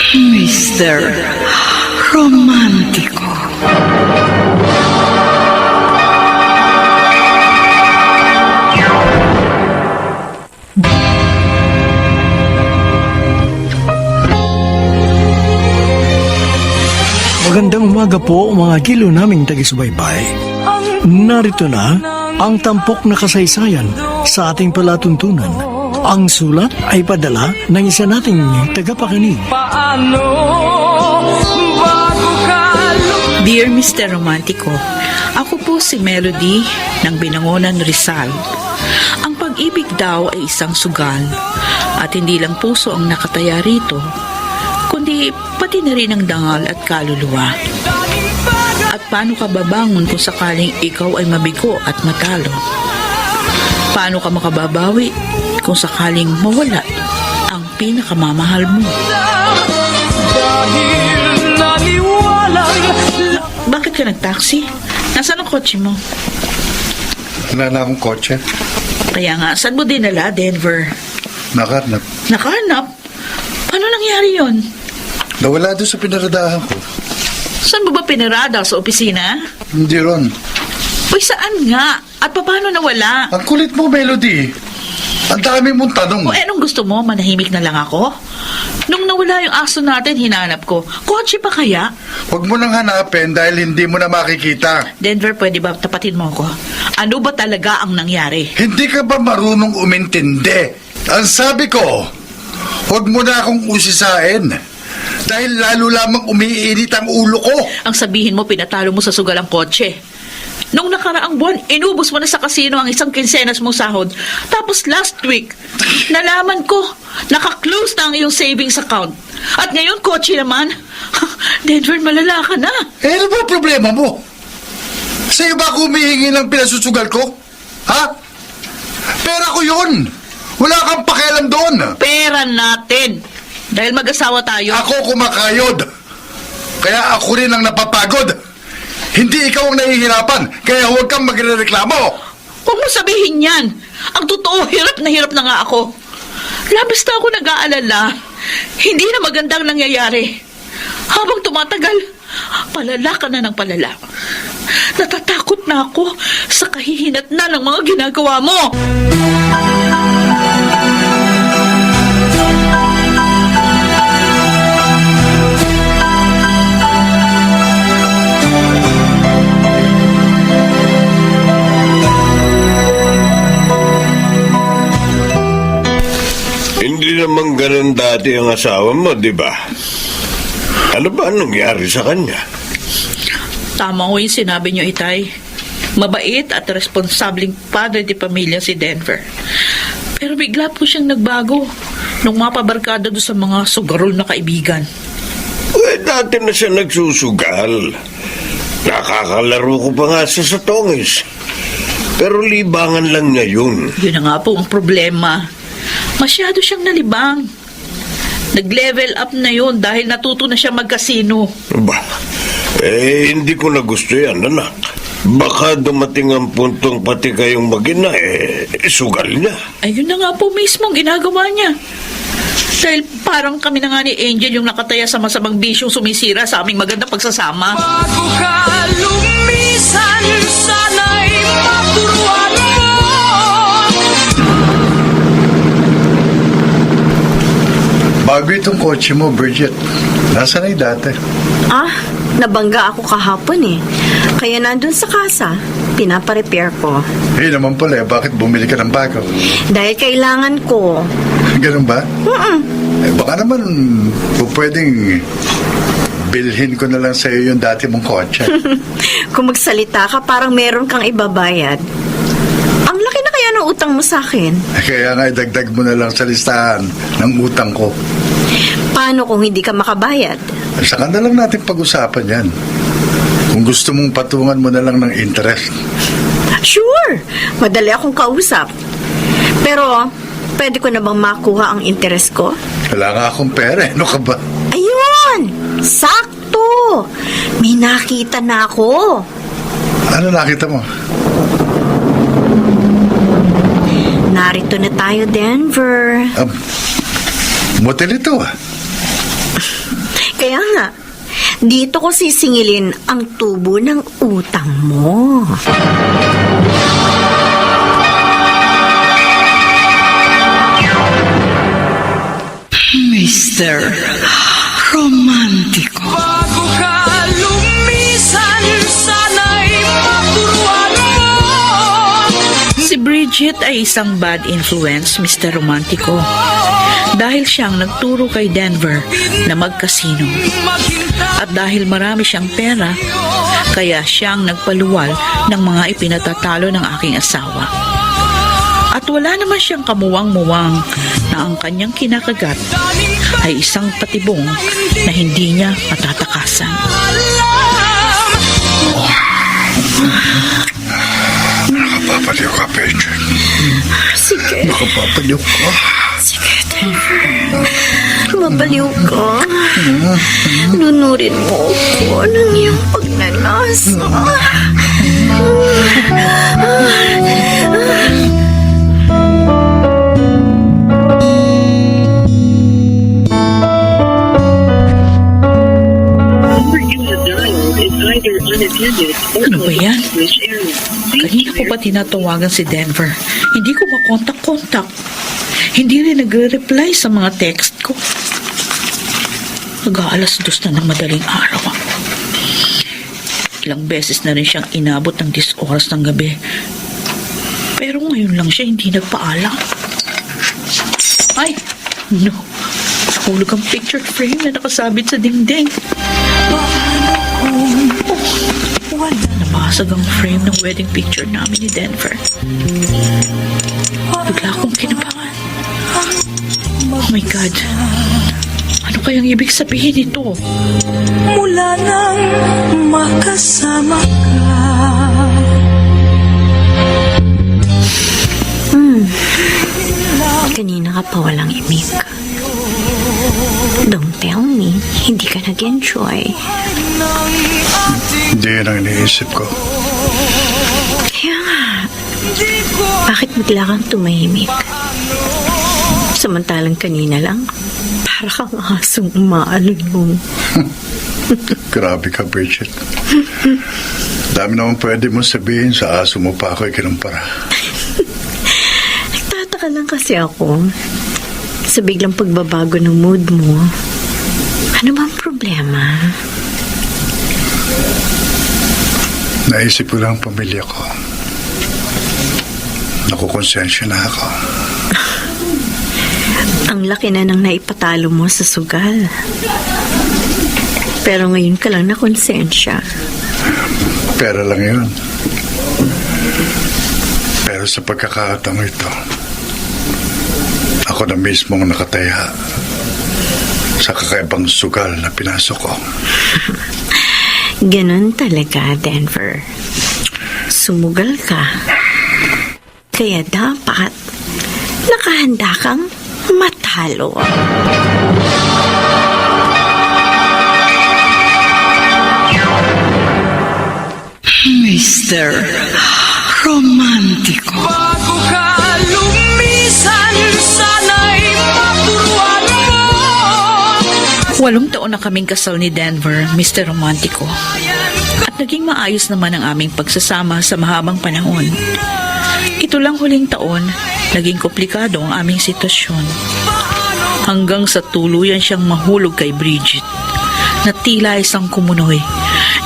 Mr. Romantico. Magandang umaga po mga gilo naming taga-subaybay. Narito na ang tampok na kasaysayan sa ating palatuntunan. Ang sulat ay padala ng isa nating tagapakinig. Dear Mr. Romantico, ako po si Melody ng Binangonan, Rizal. Ang pag-ibig daw ay isang sugal at hindi lang puso ang nakataya rito, kundi pati na rin ang dangal at kaluluwa. At paano ka babangon kung sakaling ikaw ay mabigo at matalo? Paano ka makababawi kung sakaling mawala ang pinakamamahal mo? Bakit ka nag-taxi? Nasaan ang kotse mo? Wala na akong kotse. Kaya nga, saan mo dinala, Denver? Nakahanap. Nakahanap? Paano nangyari yon? Nawala doon sa pinaradahan ko. Saan mo ba pinarada? Sa opisina? Hindi ron. Uy, saan nga? At paano nawala? Ang kulit mo, Melody. Ang dami mong tanong. O anong gusto mo? Manahimik na lang ako? Nung nawala yung aso natin, hinanap ko. Kotse pa kaya? Huwag mo nang hanapin dahil hindi mo na makikita. Denver, pwede ba tapatin mo ako? Ano ba talaga ang nangyari? Hindi ka ba marunong umintindi? Ang sabi ko, huwag mo na akong usisain. Dahil lalo lamang umiinit ang ulo ko. Ang sabihin mo, pinatalo mo sa sugal ang kotse. Nung nakaraang buwan, inubos mo na sa kasino ang isang kinsenas mong sahod. Tapos last week, nalaman ko, naka-close na ang iyong savings account. At ngayon, kotse naman. Denver, malala ka na. Eh, ano ba problema mo? Sa'yo ba ako humihingi ng pinasusugal ko? Ha? Pera ko yun. Wala kang pakialam doon. Pera natin. Dahil mag-asawa tayo. Ako kumakayod. Kaya ako rin ang napapagod. Hindi ikaw ang nahihirapan. Kaya huwag kang magrereklamo. Huwag mo sabihin yan. Ang totoo, hirap na nga ako. Labis na ako nag-aalala. Hindi na magandang nangyayari. Habang tumatagal, palala ka na ng palala. Natatakot na ako sa kahihinatnan ng mga ginagawa mo. Hindi naman ganun dati ang asawa mo, di ba? Ano ba nangyari sa kanya? Tama ko yung sinabi niyo, Itay. Mabait at responsabling padre de pamilya si Denver. Pero bigla po siyang nagbago nung mapabarkada doon sa mga sugarol na kaibigan. Dati na siya nagsusugal. Nakakalaro ko pa nga siya sa tongis. Pero libangan lang niya yun. Yun na nga po ang problema. Masyado siyang nalibang. Nag-level up na yun dahil natuto na siya magkasino. Ba, hindi ko na gusto yan, anak. Baka dumating ang puntong pati kayong mag-ina, sugal niya. Ayun na nga po mismo ang ginagawa niya. Dahil parang kami na nga ni Angel yung nakataya sa masamang bisyong sumisira sa aming magandang pagsasama. Bago ka lumisan, sana'y maturuan mo. Bago itong kotse mo, Bridget. Nasaan ay dati? Nabangga ako kahapon eh. Kaya nandun sa kasa, pinaparepair ko. Naman pala, bakit bumili ka ng bago? Dahil kailangan ko. Ganun ba? Baka naman pwedeng bilhin ko na lang sa'yo yung dati mong kotse. Kung magsalita ka, parang meron kang ibabayad. Ang laki na kaya ng utang mo sa akin. Kaya nga idagdag mo na lang sa listahan ng utang ko. Paano kung hindi ka makabayad? Saka na lang natin pag-usapan yan. Kung gusto mong patungan mo na lang ng interest. Sure! Madali akong kausap. Pero, pwede ko na bang makuha ang interest ko? Wala nga akong pera. Ano ka ba? Ayun! Sakto! May nakita na ako. Ano nakita mo? Narito na tayo, Denver. Motel ito . Kaya nga, dito ko sisingilin ang tubo ng utang mo. Mr. Romantiko. Bago ka lumisan, sana'y maturuan mo. Si Bridget ay isang bad influence, Mr. Romantico. Dahil siyang nagturo kay Denver na magkasino. At dahil marami siyang pera, kaya siyang nagpaluwal ng mga ipinatatalo ng aking asawa. At wala naman siyang kamuwang-muwang na ang kanyang kinakagat ay isang patibong na hindi niya matatakasan. Nakapapaliw ka, Bridget. Sige, Nakapapaliw ka. sige, Denver. Mabaliw ka. Nunurin mo ako ng iyong pagnanasa. Ano ba yan? Kanina ko pa tinatawagan si Denver. Hindi ko makontak-kontak. Hindi rin nagre-reply sa mga text ko. Nag-aalas 2 na ng madaling araw. Ilang beses na rin siyang inabot ng 10 oras ng gabi. Pero ngayon lang siya hindi nagpaalam. Ay, no. Nahulog ang picture frame na nakasabit sa dingding. Nabasag ang frame ng wedding picture namin ni Denver. Bigla akong kinabahan. Oh my God. Ano kayang ibig sabihin nito? Mula nang makasama ka. Kanina ka pa walang imik. Don't tell me, hindi ka nag-enjoy. Hindi yun ang iniisip ko. Kaya nga, bakit bigla kang tumahimik? Samantalang kanina lang, para kang asong umaalulong. Grabe ka, Bridget. Dami naman pwede mo sabihin sa aso mo pa ako ikinumpara. Nagtataka lang kasi ako sa biglang pagbabago ng mood mo. Ano bang problema? Naisip ko lang ang pamilya ko. Nakukonsensya na ako. Ang laki na nang naipatalo mo sa sugal. Pero ngayon ka lang na konsensya. Pera lang yun. Pero sa pagkakataong ito, ako na mismong nakataya sa kakaibang sugal na pinasok ko. Ganon talaga, Denver. Sumugal ka. Kaya dapat nakahanda kang matalo. Mr. Romantiko. Bago ka lumisan, sana'y maturuan mo. 8 taon na kaming kasal ni Denver, Mr. Romantico. At naging maayos naman ang aming pagsasama sa mahabang panahon. Ito lang huling taon, naging komplikado ang aming sitwasyon. Hanggang sa tuluyan siyang mahulog kay Bridget, na tila isang kumunoy,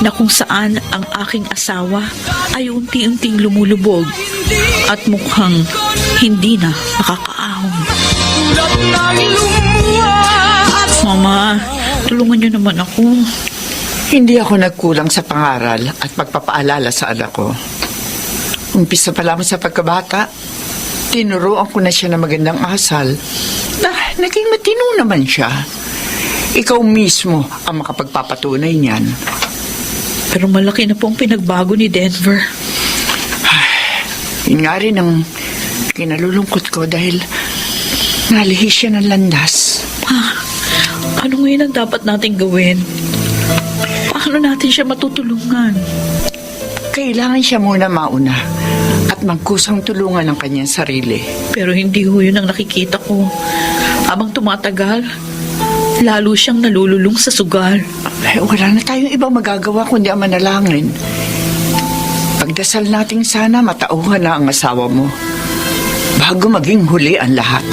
na kung saan ang aking asawa ay unti-unting lumulubog at mukhang hindi na nakakaahon. Tulad ng lumuha at Mama, tulungan niyo naman ako. Hindi ako nagkulang sa pangaral at pagpapaalala sa anak ko. Umpisa pa lamang sa pagkabata, tinuruan ko na siya ng magandang asal. Naging matino naman siya. Ikaw mismo ang makapagpapatunay niyan. Pero malaki na po ang pinagbago ni Denver. Yun nga rin ang kinalulungkot ko dahil nalihis siya ng landas. Ano ngayon ang dapat natin gawin? Paano natin siya matutulungan? Kailangan siya muna mauna at magkusang tulungan ang kanyang sarili. Pero hindi ho yun ang nakikita ko. Habang tumatagal, lalo siyang nalululong sa sugal. Ay, wala na tayong ibang magagawa kundi ang manalangin. Pagdasal natin sana matauhan na ang asawa mo bago maging huli ang lahat.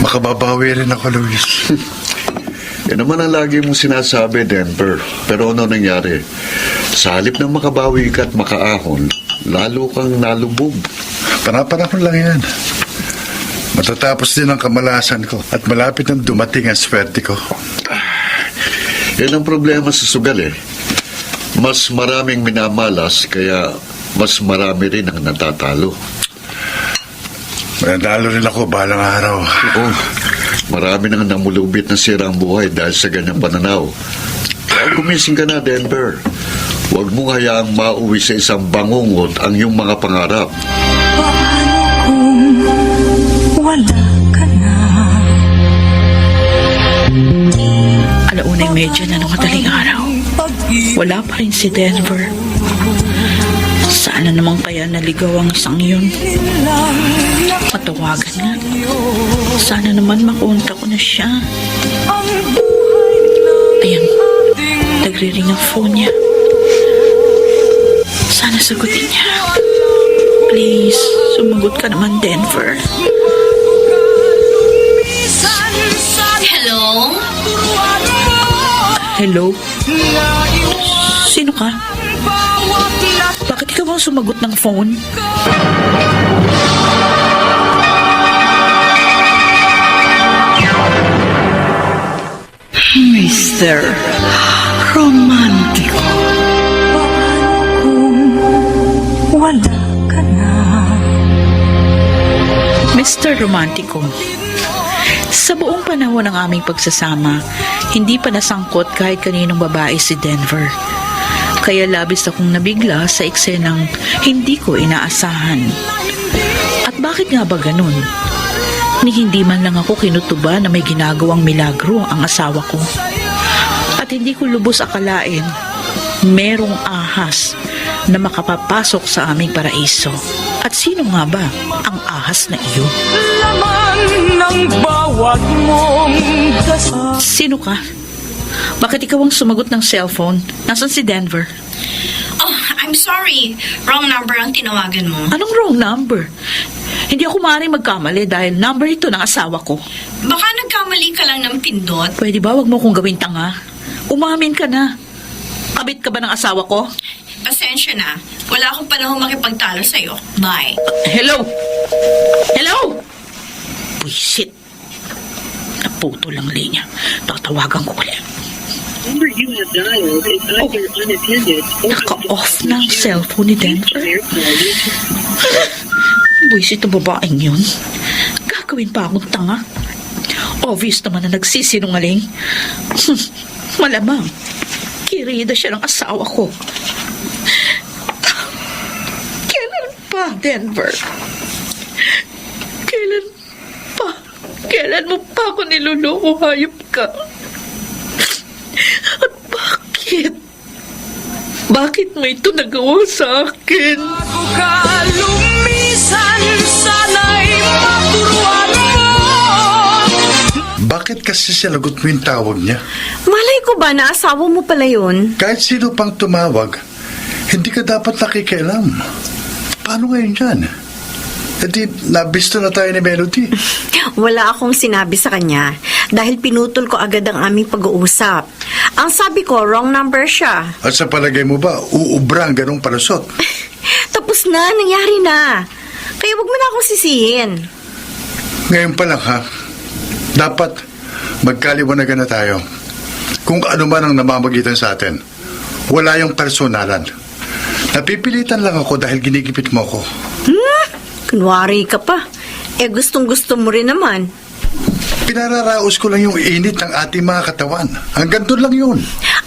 Makababawi rin ako, Luis. Yan naman ang lagi mong sinasabi, Denver. Pero ano nangyari? Sa halip ng makabawi ka at makaahon, lalo kang nalubog. Panapanahon lang yan. Matatapos din ang kamalasan ko at malapit nang dumating ang swerte ko. Yan ang problema sa sugal eh. Mas maraming minamalas, kaya mas marami rin ang natatalo. Mananalo rin ako balang araw. Oh, marami nang namulubit na sirang buhay dahil sa ganyang pananaw. Kaya gumising ka na, Denver. Huwag mong hayaang mauwi sa isang bangungot ang iyong mga pangarap. Wala ka na. Alaunay medya na ng madaling araw. Wala pa rin si Denver. Sana naman kaya naligaw ang isang yun. Matawagan nga. Sana naman makonta ko na siya. Ayan, nagre-ring ang phone niya. Sana sagutin niya. Please, sumagot ka naman, Denver. Hello? Hello? Sino ka? Bakit ikaw ang sumagot ng phone? Mr. Romantico. Wala ka na. Mr. Romantico, sa buong panahon ng aming pagsasama, hindi pa nasangkot kahit kaninong babae si Denver. Kaya labis akong nabigla sa eksenang hindi ko inaasahan. At bakit nga ba ganun? Ni hindi man lang ako kinutuba na may ginagawang milagro ang asawa ko. At hindi ko lubos akalain merong ahas na makapapasok sa aming paraiso. At sino nga ba ang ahas na iyon? Laman ng bawat mong dasal. Sino ka? Bakit ikaw ang sumagot ng cellphone? Nasaan si Denver? Oh, I'm sorry. Wrong number ang tinawagan mo. Anong wrong number? Hindi ako maaaring magkamali dahil number ito ng asawa ko. Baka nagkamali ka lang ng pindot. Pwede ba wag mo kong gawin tanga? Umamin ka na. Kabit ka ba ng asawa ko? Pasensya na. Wala akong panahon makipagtalo sa'yo. Bye. Hello? Hello? Buisit. Naputo lang linya. Tatawagan ko ulit. Number you have dialed is either unattended or Naka-off na ang cellphone ni Denver. Airplane. Buisit na babaeng yun. Gagawin pa akong tanga. Obvious naman na nagsisinungaling. Malamang. Kirida siya ng asawa ko. Kailan pa, Denver? Kailan pa? Kailan mo pa ako niloloko? Hayop ka. At bakit? Bakit mo ito nagawa sa akin? Bago ka lumisan, sana'y maturuan mo. Bakit kasi sinagot mo yung tawag niya? Malay ko ba na asawa mo pala yun? Kahit sino pang tumawag, hindi ka dapat nakikialam. Paano ngayon yan? E di, nabisto na tayo ni Melody. Wala akong sinabi sa kanya dahil pinutol ko agad ang aming pag-uusap. Ang sabi ko, wrong number siya. At sa palagay mo ba, uubra ang ganong palusot? Tapos na, nangyari na. Kaya wag mo na akong sisihin. Ngayon pa lang ha, dapat magkaliwanagan na tayo. Kung ano man ang namamagitan sa atin, wala yung personalan. Napipilitan lang ako dahil ginigipit mo ako. Kunwari ka pa. Gustong-gusto mo rin naman. Pinararaos ko lang yung init ng ating mga katawan. Hanggang doon lang yun.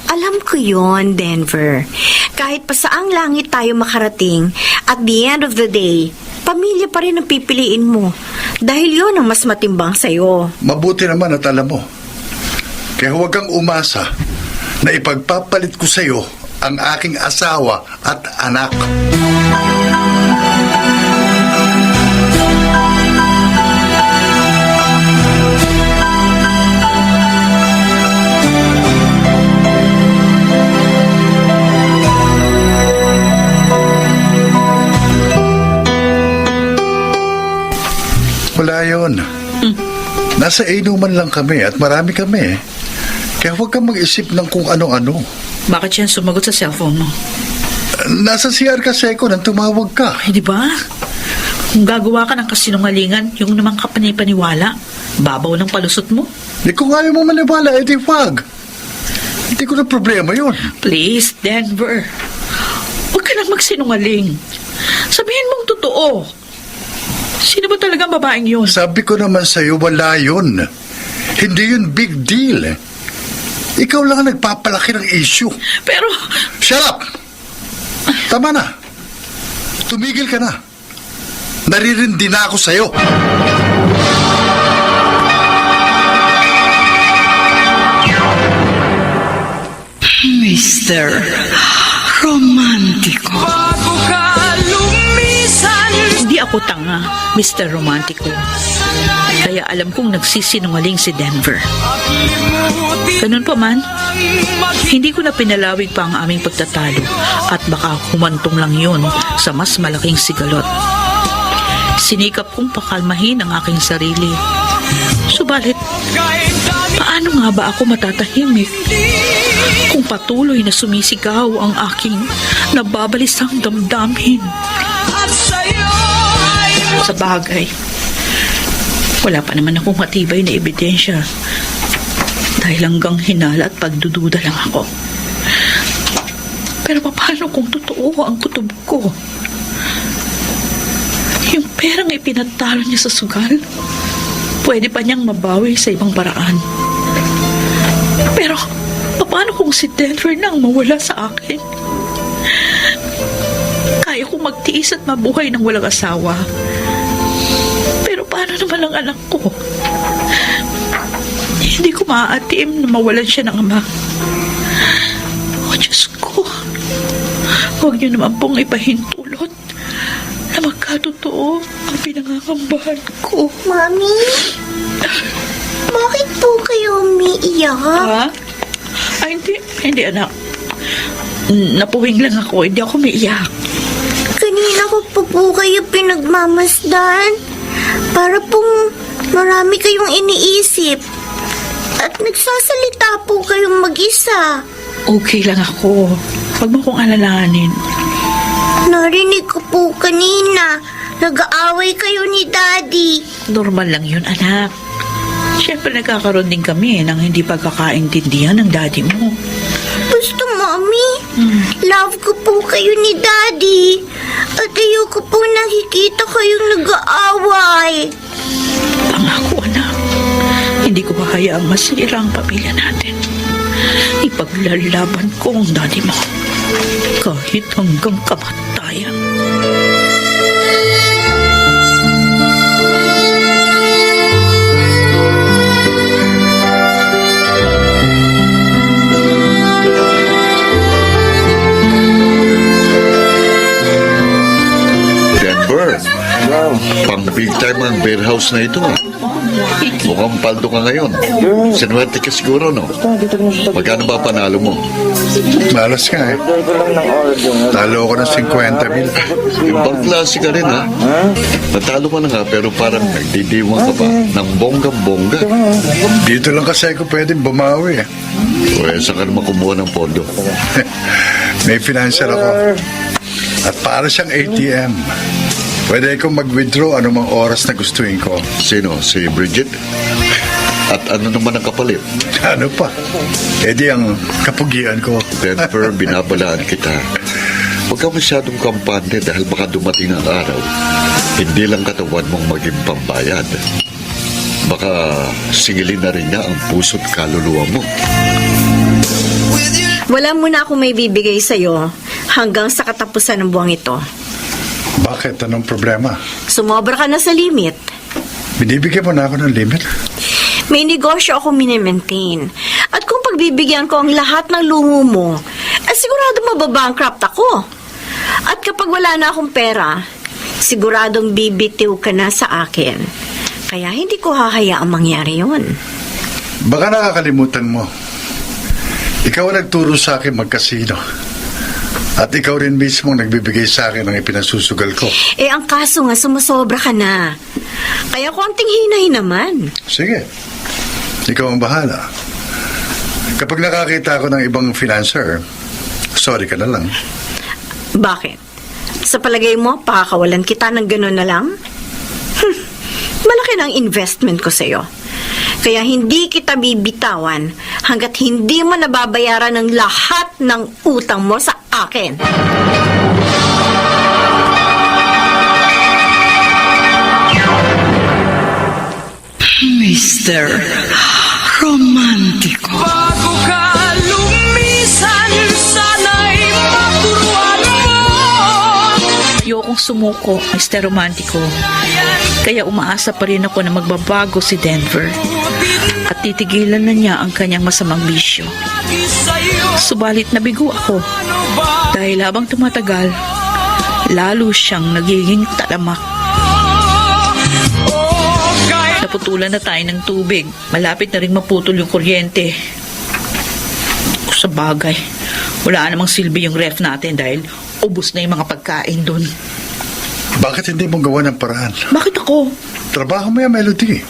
Alam ko yon, Denver. Kahit pa saang langit tayo makarating, at the end of the day, pamilya pa rin ang pipiliin mo. Dahil yun ang mas matimbang sa'yo. Mabuti naman at alam mo. Kaya huwag kang umasa na ipagpapalit ko sa'yo ang aking asawa at anak. Wala yun. Nasa inuman lang kami at marami kami. Kaya huwag kang mag-isip ng kung ano-ano. Bakit siya sumagot sa cellphone mo? Nasa CR kasi ako nang tumawag ka. Ay, di ba? Kung gagawa ka ng kasinungalingan, yung namang kapanipaniwala, babaw ng palusot mo. Di kung ayaw mo maniwala, edi wag. Hindi ko na problema yun. Please, Denver. Huwag ka nang magsinungaling. Sabihin mong totoo. Sino ba talagang babaeng yun? Sabi ko naman sa'yo, wala yun. Hindi yun big deal. Ikaw lang ang nagpapalaki ng issue. Pero, Shut up! Tama na. Tumigil ka na. Naririndi na ako sa'yo. Mr. Romantico. Bago ka lumisan, Hindi ako tanga, Mr. Romantico. Kaya alam kong nagsisinungaling si Denver. Ganun pa man, hindi ko na pinalawig pa ang aming pagtatalo at baka humantong lang yun sa mas malaking sigalot. Sinikap kong pakalmahin ang aking sarili. Subalit, paano nga ba ako matatahimik kung patuloy na sumisigaw ang aking nababalisang damdamin? at sa'yo ay Sa bagay, wala pa naman akong matibay na ebidensya dahil hanggang hinala at pagdududa lang ako. Pero paano kung totoo ang kutob ko? Yung perang ipinatalo niya sa sugal, pwede pa niyang mabawi sa ibang paraan. Pero paano kung si Denver nang mawala sa akin? Kaya kong magtiis at mabuhay ng walang asawa. Pero paano naman ang anak ko? Hindi ko maaatiim na mawalan siya ng ama. O Diyos ko, huwag niyo naman pong ipahintulot na magkatotoo ang pinangangambahan ko. Mami? Bakit po kayo umiiyak? Ha? Ay, hindi anak. Napuwing lang ako, hindi ako maiyak. Kanina ko po kayo pinagmamasdan. Para pong marami kayong iniisip. At nagsasalita po kayong mag-isa. Okay lang ako. Huwag mo kong alalahanin. Narinig ko po kanina. Nag-aaway kayo ni Daddy. Normal lang yun, anak. Siyempre nagkakaroon din kami ng hindi pagkakaintindihan ng daddy mo. Basta, Mami. Love ko po kayo ni Daddy. At ayoko po nakikita kayong nag-aaway. Pangako, anak. Hindi ko hayaang masira ang pamilya natin. Ipaglalaban ko ang daddy mo. Kahit hanggang kamatayan. Denver, pang big time ang beer house na ito. Mukhang paldo ka ngayon. Sinuwerte ka siguro, no? Magkano ba panalo mo? Malas ka eh. Talo ko ng 50,000. Ibang klase ka rin, ha? Natalo ka na nga, pero parang nagdidiwang ka pa ng bonggang-bongga. Dito lang kasi ako pwedeng bumawi eh. O saan ka naman kumuha ng pondo? May financial ako. At para siyang ATM. Pwede akong mag-withdraw anumang oras na gustuin ko. Sino? Si Bridget? At ano naman ang kapalit? Ano pa? Eh di ang kapugian ko. Denver, binabalaan kita. Huwag ka masyadong kampante dahil baka dumating ang araw. Hindi lang katawan mong maging pambayad. Baka singilin na rin niya ang puso't kaluluwa mo. Wala muna ako may bibigay sa'yo hanggang sa katapusan ng buwang ito. Bakit? Anong problema? Sumobra ka na sa limit. Binibigyan mo na ako ng limit? May negosyo ako minimaintain. At kung pagbibigyan ko ang lahat ng lungo mo, sigurado mababankrupt ako. At kapag wala na akong pera, siguradong bibitiw ka na sa akin. Kaya hindi ko hahayaang mangyari yun. Baka nakakalimutan mo. Ikaw ang nagturo sa akin magkasino. At ikaw rin mismo nagbibigay sa akin ng ipinasusugal ko. Ang kaso nga, sumusobra ka na. Kaya konting hinay naman. Sige. Ikaw ang bahala. Kapag nakakita ako ng ibang financer, sorry ka na lang. Bakit? Sa palagay mo, pakakawalan kita ng gano'n na lang? Malaki ng investment ko sa'yo. Kaya hindi kita bibitawan hanggat hindi mo nababayaran ng lahat ng utang mo sa akin. Mr. Romántico. Bago ka lumisan, sana'y maturuan mo. Ayokong sumuko, Mr. Romántico. Kaya umaasa pa rin ako na magbabago si Denver. At titigilan na niya ang kanyang masamang bisyo. Subalit nabigo ako. Dahil habang tumatagal, lalo siyang nagiging talamak. Naputulan na tayo ng tubig. Malapit na rin maputol yung kuryente. Sa bagay, wala namang silbi yung ref natin dahil ubos na yung mga pagkain doon. Bakit hindi mo gawa ng paraan? Bakit ako? Trabaho mo yung Melody.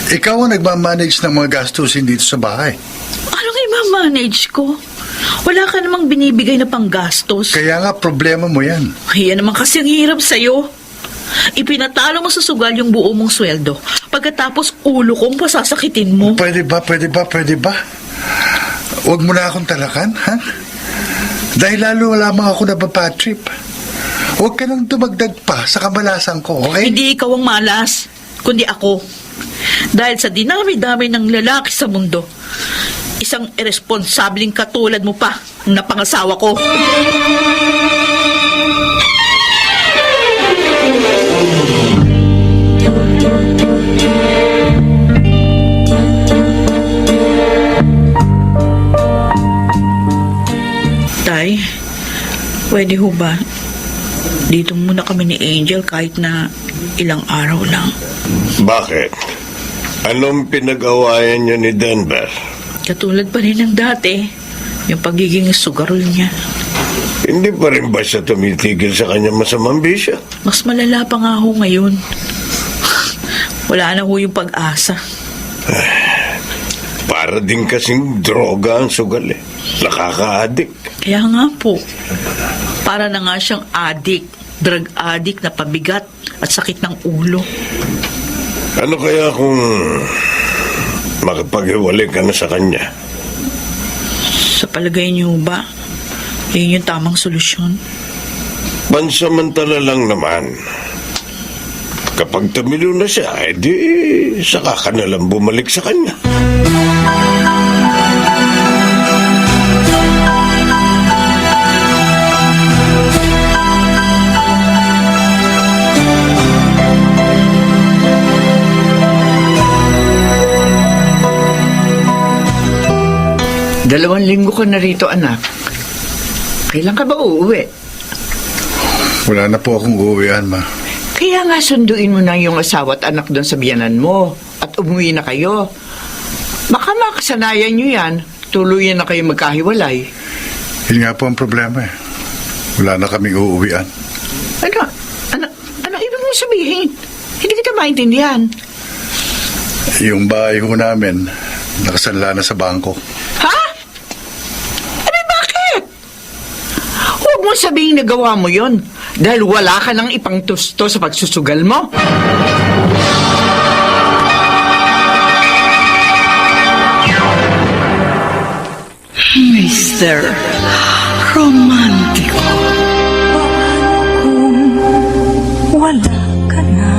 Ikaw ang nagmamanage ng mga gastusin dito sa bahay. Anong i-manage ko? Wala ka namang binibigay na panggastos. Kaya nga problema mo yan. Ay, yan naman kasi ang hirap sa'yo. Ipinatalo mo sa sugal yung buo mong sweldo. Pagkatapos ulo kong pasasakitin mo. Pwede ba? Huwag mo na akong talakan, ha? Dahil lalo lamang ako nababad trip. Huwag ka nang dumagdag pa sa kamalasan ko, okay? Hindi ikaw ang malas, kundi ako. Dahil sa dinami-dami ng lalaki sa mundo, isang irresponsabling katulad mo pa ang napangasawa ko. Tay, pwede ho ba? Dito muna kami ni Angel kahit na ilang araw lang. Bakit? Anong pinag-awayan niyo ni Denver? Katulad pa rin ng dati, yung pagiging sugarol niya. Hindi pa rin ba siya tumitigil sa kanyang masamang bisyo? Mas malala pa nga ho ngayon. Wala na ho yung pag-asa. Para din kasing droga ang sugal eh. Nakaka-addict. Kaya nga po, para na nga siyang addict, drug addict na pabigat at sakit ng ulo. Ano kaya kung makapag-iwalay ka na sa kanya? Sa palagay niyo ba, yun yung tamang solusyon? Pansamantala lang naman. Kapag tumilo na siya, edi saka ka na lang bumalik sa kanya. Dalawang linggo ka na rito, anak. Kailan ka ba uuwi? Wala na po akong uuwian, ma. Kaya nga sunduin mo na yung asawa at anak doon sa biyanan mo at umuwi na kayo. Baka makasanayan nyo yan, tuluyan na kayo magkahiwalay. Yun nga po ang problema eh. Wala na kaming uuwian. Ano ibig mong sabihin? Hindi kita maintindihan. Yung bahay ho namin, nakasanla na sa bangko. Ha? Bakit? Huwag mo sabihin nagawa mo yon dahil wala ka nang ipangtusto sa pagsusugal mo. Mr. Romántico. Wala ka na.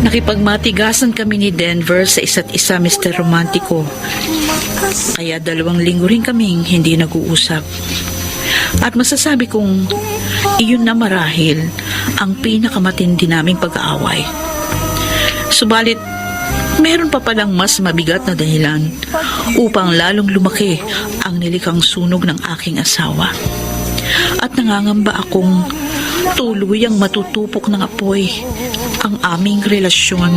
Nakipagmatigasan kami ni Denver sa isa't isa, Mr. Romántico. Kaya 2 linggo rin kaming hindi nag-uusap. At masasabi kong iyon na marahil ang pinakamatindi naming pag-aaway. Subalit, meron pa palang mas mabigat na dahilan upang lalong lumaki ang nilikang sunog ng aking asawa. At nangangamba akong tuluyang matutupok ng apoy ang aming relasyon.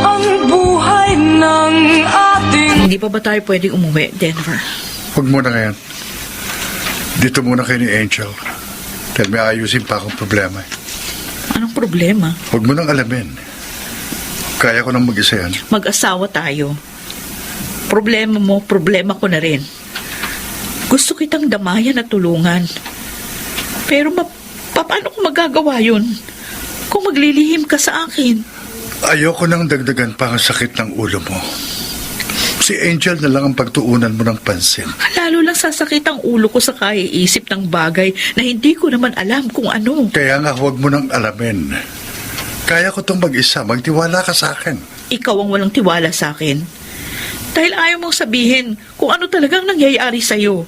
Ang buhay ng ating Hindi pa ba tayo pwedeng umuwi, Denver? Huwag muna ngayon. Dito muna kayo ni Angel. Dahil may ayusin pa akong problema. Anong problema? Huwag mo nang alamin. Kaya ko nang mag-isa yan. Mag-asawa tayo. Problema mo, problema ko na rin. Gusto kitang damayan at tulungan. Pero paano ko magagawa yun? Kung maglilihim ka sa akin. Ayoko nang dagdagan pa ang sakit ng ulo mo. Si Angel na lang ang pagtuunan mo ng pansin. Lalo lang sasakit ang ulo ko sa kaiisip ng bagay na hindi ko naman alam kung ano. Kaya nga huwag mo nang alamin. Kaya ko tong mag-isa. Magtiwala ka sa akin. Ikaw ang walang tiwala sa akin. Dahil ayaw mong sabihin kung ano talagang nangyayari sa'yo.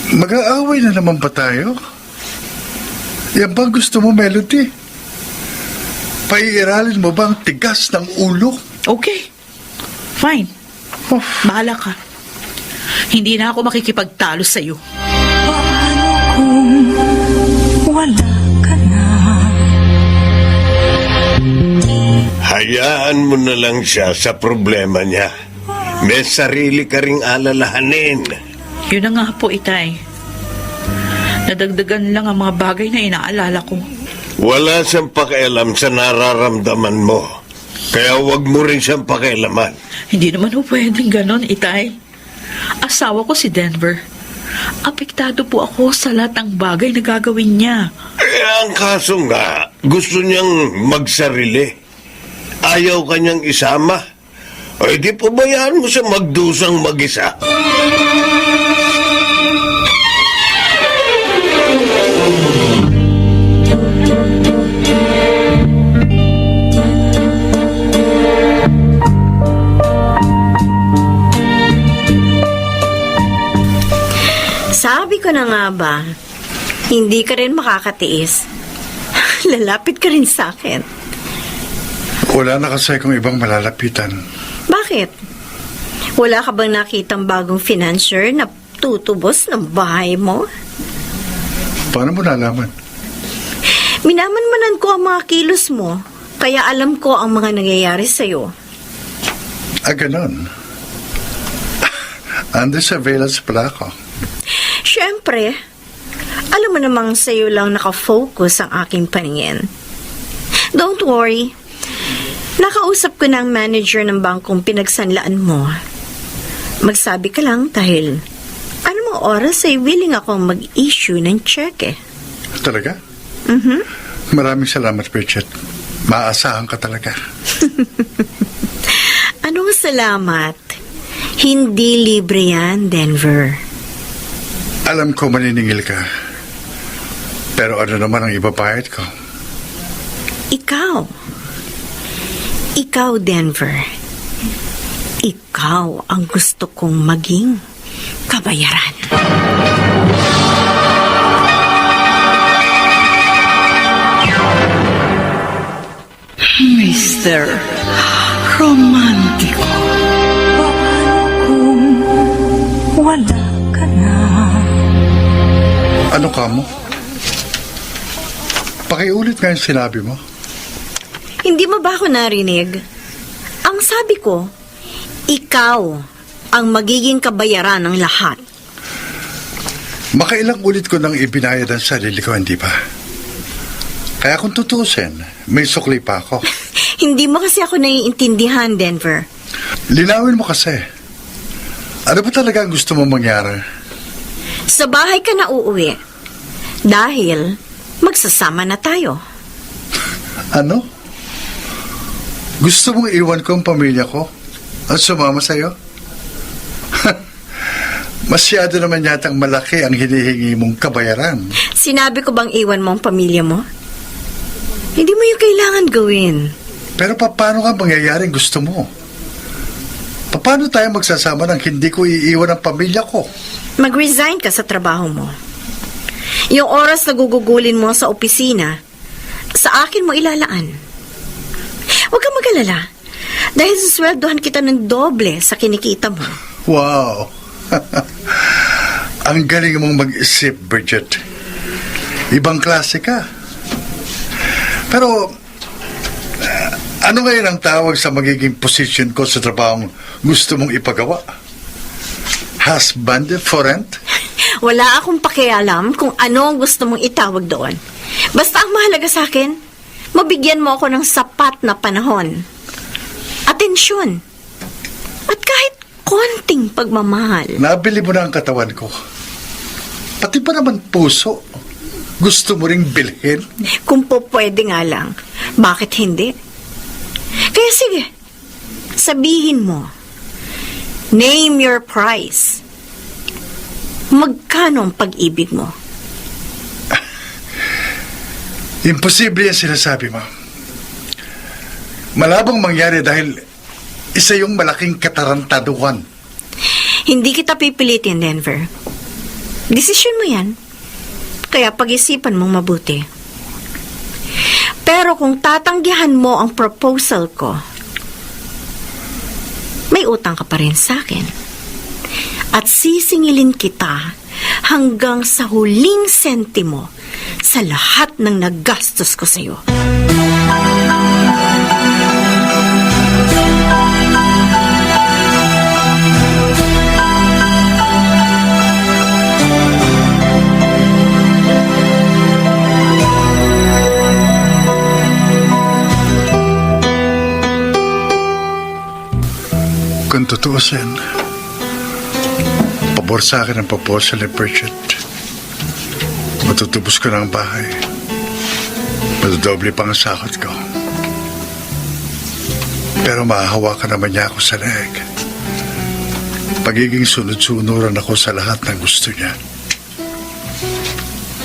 Mag-aaway na naman ba tayo? Yan bang gusto mo, Melody? Paiiralin mo ba ang tigas ng ulo? Okay. Fine. Bahala ka. Hindi na ako makikipagtalo sa'yo. paano kung wala ka na? Hayaan mo na lang siya sa problema niya. May sarili ka ring alalahanin. Yun na nga po, Itay. Nadagdagan lang ang mga bagay na inaalala ko. Wala siyang pakialam sa nararamdaman mo. Kaya wag mo rin siyang pakialaman. Hindi naman po pwedeng ganon, Itay. Asawa ko si Denver. Apektado po ako sa lahat ng bagay na gagawin niya. Ang kaso nga, gusto niyang magsarili. Ayaw kanyang isama. Ay di pabayaan mo siya magdusang mag-isa. Sabi ko na nga ba, hindi ka rin makakatiis. Lalapit ka rin sa akin. Wala na kasi kung ibang malalapitan. Bakit? Wala ka bang nakitang bagong financier na tutubos ng bahay mo? Paano mo nalaman? Minamanmanan ko ang mga kilos mo, kaya alam ko ang mga nangyayari sa'yo. Ganon. Under surveillance pala ako. Siyempre, alam mo namang sa'yo lang nakafocus ang aking paningin. Don't worry. Nakausap ko na ang manager ng bangkong pinagsanlaan mo. Magsabi ka lang dahil anumang oras ay willing akong mag-issue ng cheque. Talaga? Mhm. Maraming salamat, Bridget. Maaasahan ka talaga. Anong salamat? Hindi libre yan, Denver. Alam ko maniningil ka. Pero ano naman ang ibabayad ko? Ikaw. Ikaw, Denver. Ikaw ang gusto kong maging kabayaran. Mr. Romantiko. Paano kung wala ka na? Ano ka mo? Pakiulit nga yung sinabi mo. Hindi mo ba ako narinig? Ang sabi ko, ikaw ang magiging kabayaran ng lahat. Makailang ulit ko nang ibinayad ang sarili ko, hindi ba? Kaya kung tutusin, may sukli pa ako. Hindi mo kasi ako naiintindihan, Denver. Linawin mo kasi. Ano ba talaga ang gusto mo mangyari? Sa bahay ka na uuwi. Dahil magsasama na tayo. Ano? Gusto mong iwan ko ang pamilya ko at sumama sa'yo? Masyado naman yatang malaki ang hinihingi mong kabayaran. Sinabi ko bang iwan mo ang pamilya mo? Hindi mo yung kailangan gawin. Pero paano nga mangyayaring gusto mo? Paano tayo magsasama nang hindi ko iiwan ang pamilya ko? Mag-resign ka sa trabaho mo. Yung oras na gugugulin mo sa opisina, sa akin mo ilalaan. Huwag kang mag-alala. Dahil susweldohan kita ng doble sa kinikita mo. Wow! Ang galing mong mag-isip, Bridget. Ibang klase ka. Pero, ano ngayon ang tawag sa magiging position ko sa trabahong gusto mong ipagawa? Husband for rent? Wala akong pakialam kung ano ang gusto mong itawag doon. Basta ang mahalaga sa akin, mabigyan mo ako ng sapat na panahon. Atensyon. At kahit konting pagmamahal. Nabili mo na ang katawan ko. Pati pa naman puso. Gusto mo ring bilhin? Kung po pwede nga lang, bakit hindi? Kaya sige, sabihin mo. Name your price. Magkano ang pag-ibig mo? Imposible yan sinasabi mo. Malabang mangyari dahil isa yung malaking katarantaduhan. Hindi kita pipilitin, Denver. Desisyon mo yan. Kaya pag-isipan mong mabuti. Pero kung tatanggihan mo ang proposal ko, may utang ka pa rin sa akin. At sisingilin kita hanggang sa huling sentimo sa lahat ng nagastos ko sa'yo. Kung tutuusin, pabor sa akin ang proposal ni Bridget. Matutubos ko ng bahay. Matudoble pang ang sahod ko. Pero mahahawakan naman niya ako sa leeg. Pagiging sunod-sunuran ako sa lahat ng gusto niya.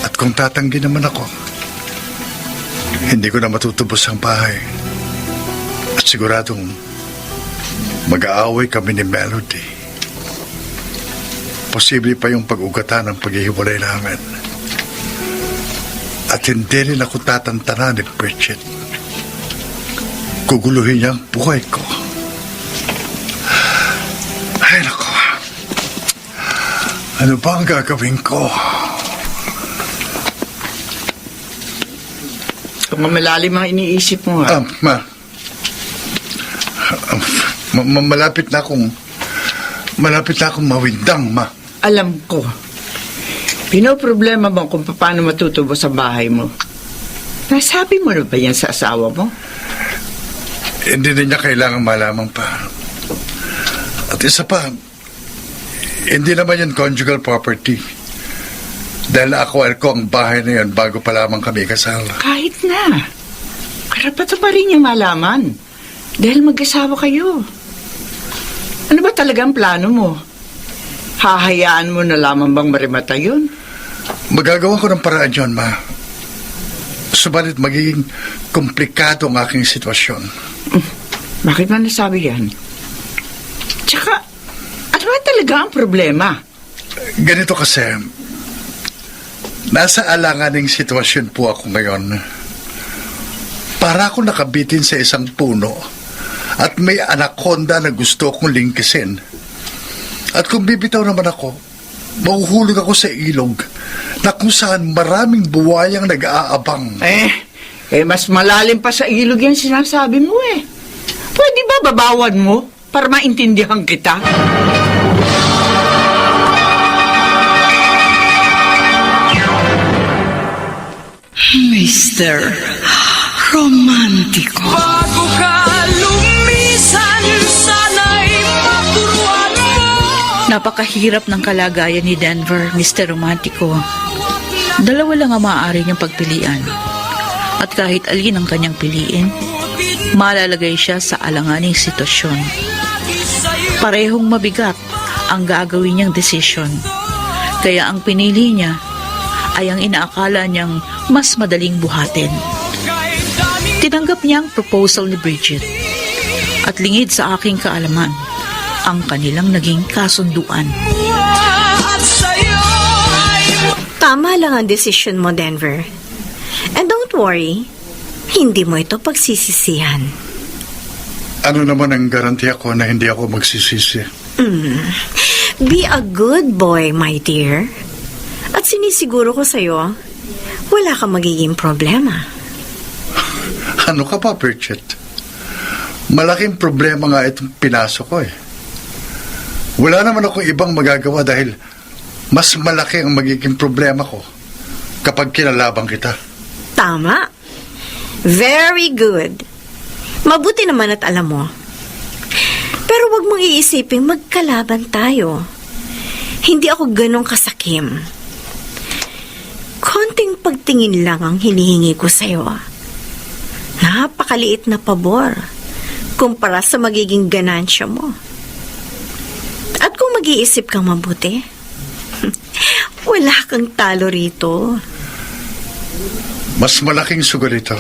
At kung tatanggi naman ako, hindi ko na matutubos ang bahay. At siguradong mag-aaway kami ni Melody. Posible pa yung pag-ugatan ng paghihiwalay namin. At hindi rin ako tatantana ni Bridget. Guguluhin niya ang buhay ko. Ay, nako. Ano ba ang gagawin ko? Malalim ang iniisip mo, ha? Malapit na akong mawindang, ma. Alam ko. Pinoproblema mo kung paano matutubos sa bahay mo. Nasabi mo na ba yan sa asawa mo? Hindi na niya kailangan malaman pa. At isa pa, hindi naman yan conjugal property. Dahil ako ko ang bahay na yan bago pa lamang kami kasal. Kahit na. Karapatan pa rin niyang malaman. Dahil mag-asawa kayo. Ano ba talaga ang plano mo? Hahayaan mo na lamang bang marimata yun? Magagawa ko ng paraan yun, ma. Subalit magiging komplikado ang aking sitwasyon. Bakit mo nasabi yan? Tsaka, ano ba talaga ang problema? Ganito kasi, nasa alanganing sitwasyon po ako ngayon. Para ako nakabitin sa isang puno at may anaconda na gusto kong lingkisin. At kung bibitaw naman ako, mahuhulog ako sa ilog na kung saan maraming buwayang nag-aabang. Mas malalim pa sa ilog yan sinasabi mo eh. Pwede ba babawan mo para maintindihan kita? Mr. Romantiko. Bago ka lumisan, sana'y maturuan mo. Napakahirap ng kalagayan ni Denver, Mr. Romantico. Dalawa lang ang maaari niyang pagpilian. At kahit alin ang kanyang piliin, malalagay siya sa alanganing sitwasyon. Parehong mabigat ang gagawin niyang desisyon. Kaya ang pinili niya ay ang inaakala niyang mas madaling buhatin. Tinanggap niya ang proposal ni Bridget at lingid sa aking kaalaman ang kanilang naging kasunduan. Tama lang ang desisyon mo, Denver. And don't worry, hindi mo ito pagsisisihan. Ano naman ang garantiya ko na hindi ako magsisisi? Be a good boy, my dear. At sinisiguro ko sa'yo, wala kang magiging problema. Ano ka pa, Bridget? Malaking problema nga itong pinasok ko eh. Wala naman akong ibang magagawa dahil mas malaki ang magiging problema ko kapag kinalabang kita. Tama. Very good. Mabuti naman at alam mo. Pero wag mong iisipin magkalaban tayo. Hindi ako ganong kasakim. Konting pagtingin lang ang hinihingi ko sa'yo. Napakaliit na pabor kumpara sa magiging ganansya mo. At kung mag-iisip kang mabuti, wala kang talo rito. Mas malaking sugal ito.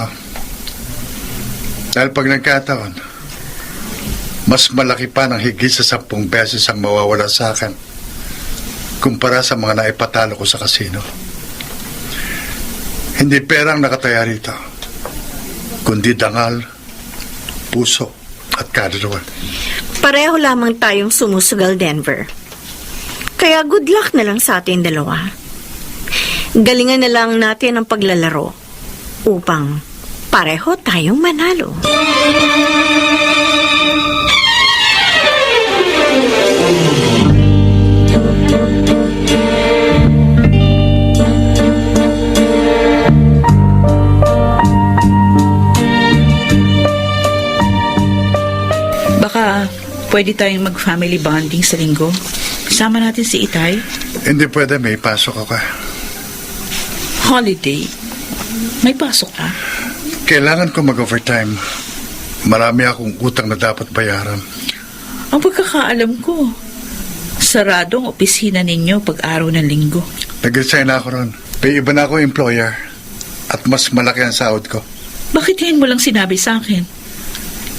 Dahil pag nagkataon, mas malaki pa ng higit sa 10 beses ang mawawala sa akin kumpara sa mga naipatalo ko sa kasino. Hindi perang nakataya rito, kundi dangal, puso at kaluluwa. Pareho lamang tayong sumusugal, Denver. Kaya good luck na lang sa ating dalawa. Galingan na lang natin ang paglalaro upang pareho tayong manalo. Baka pwede tayong mag-family bonding sa linggo. Kasama natin si Itay. Hindi pwede, may pasok ako. Holiday. May pasok ka. Kailangan ko mag-overtime. Marami akong utang na dapat bayaran. Ang pagkakaalam ko, sarado ang opisina ninyo pag-araw ng linggo. Nag-resign ako ron. May iba na ako employer at mas malaki ang sahod ko. Bakit ngayon mo lang sinabi sa akin?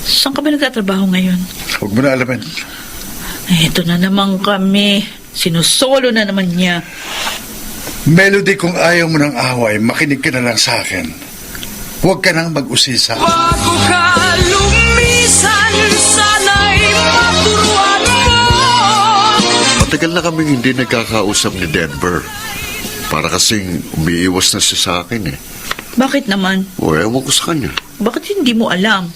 Saan ka ba nagtatrabaho ngayon? Huwag mo na alamin. Eto na naman kami. Sinusolo na naman niya. Melody, kung ayaw mo ng away, makinig ka na lang sa akin. Huwag ka nang mag-usisa. Bago ka lumisan, sana'y maturuan mo. Matagal na kaming hindi nagkakausap ni Denver. Para kasing umiiwas na siya sa akin eh. Bakit naman? O ewan ko sa kanya. Bakit hindi mo alam?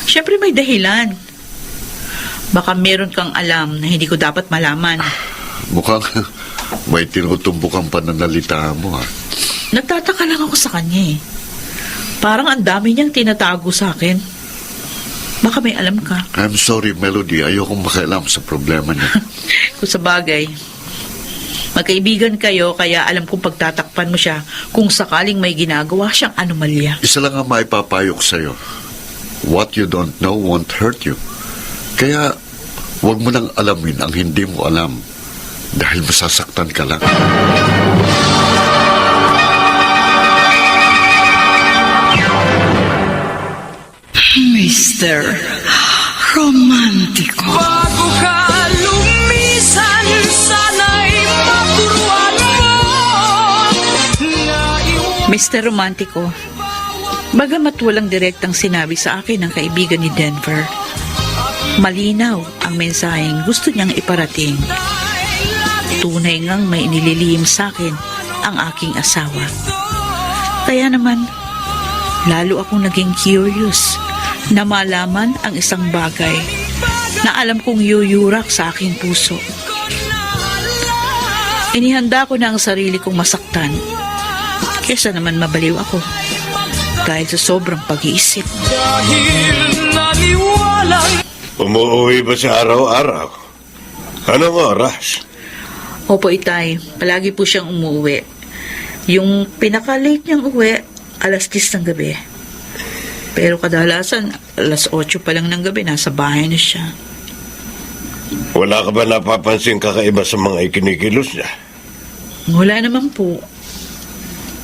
Siyempre may dahilan. Baka meron kang alam na hindi ko dapat malaman. Mukhang may tinutumbok ang pananalita mo ha. Nagtataka lang ako sa kanya eh. Parang ang dami niyang tinatago sa akin. Baka may alam ka. I'm sorry, Melody. Ayokong makialam sa problema niya. Kung sa bagay, magkaibigan kayo kaya alam kong pagtatakpan mo siya kung sakaling may ginagawa siyang anomalya. Isa lang ang maipapayo ko sa'yo. What you don't know won't hurt you. Kaya, huwag mo nang alamin ang hindi mo alam dahil masasaktan ka lang. Mr. Romantiko. Bago ka lumisan, sana'y maturuan mo. Mr. Romantico, bagamat walang direktang sinabi sa akin ng kaibigan ni Denver, malinaw ang mensaheng gusto niyang iparating. Tunay ngang may inililihim sa akin ang aking asawa. Kaya naman, lalo akong naging curious na malaman ang isang bagay na alam kong yuyurak sa aking puso. Inihanda ko na ang sarili kong masaktan kesa naman mabaliw ako dahil sa sobrang pag-iisip. Umuwi ba sa araw-araw? Anong oras? Opo, Itay. Palagi po siyang umuwi. Yung pinaka-late niyang uwi, 10:00 ng gabi. Pero kadalasan, 8:00 pa lang ng gabi, nasa bahay na siya. Wala ka ba napapansin kakaiba sa mga ikinikilos niya? Wala naman po.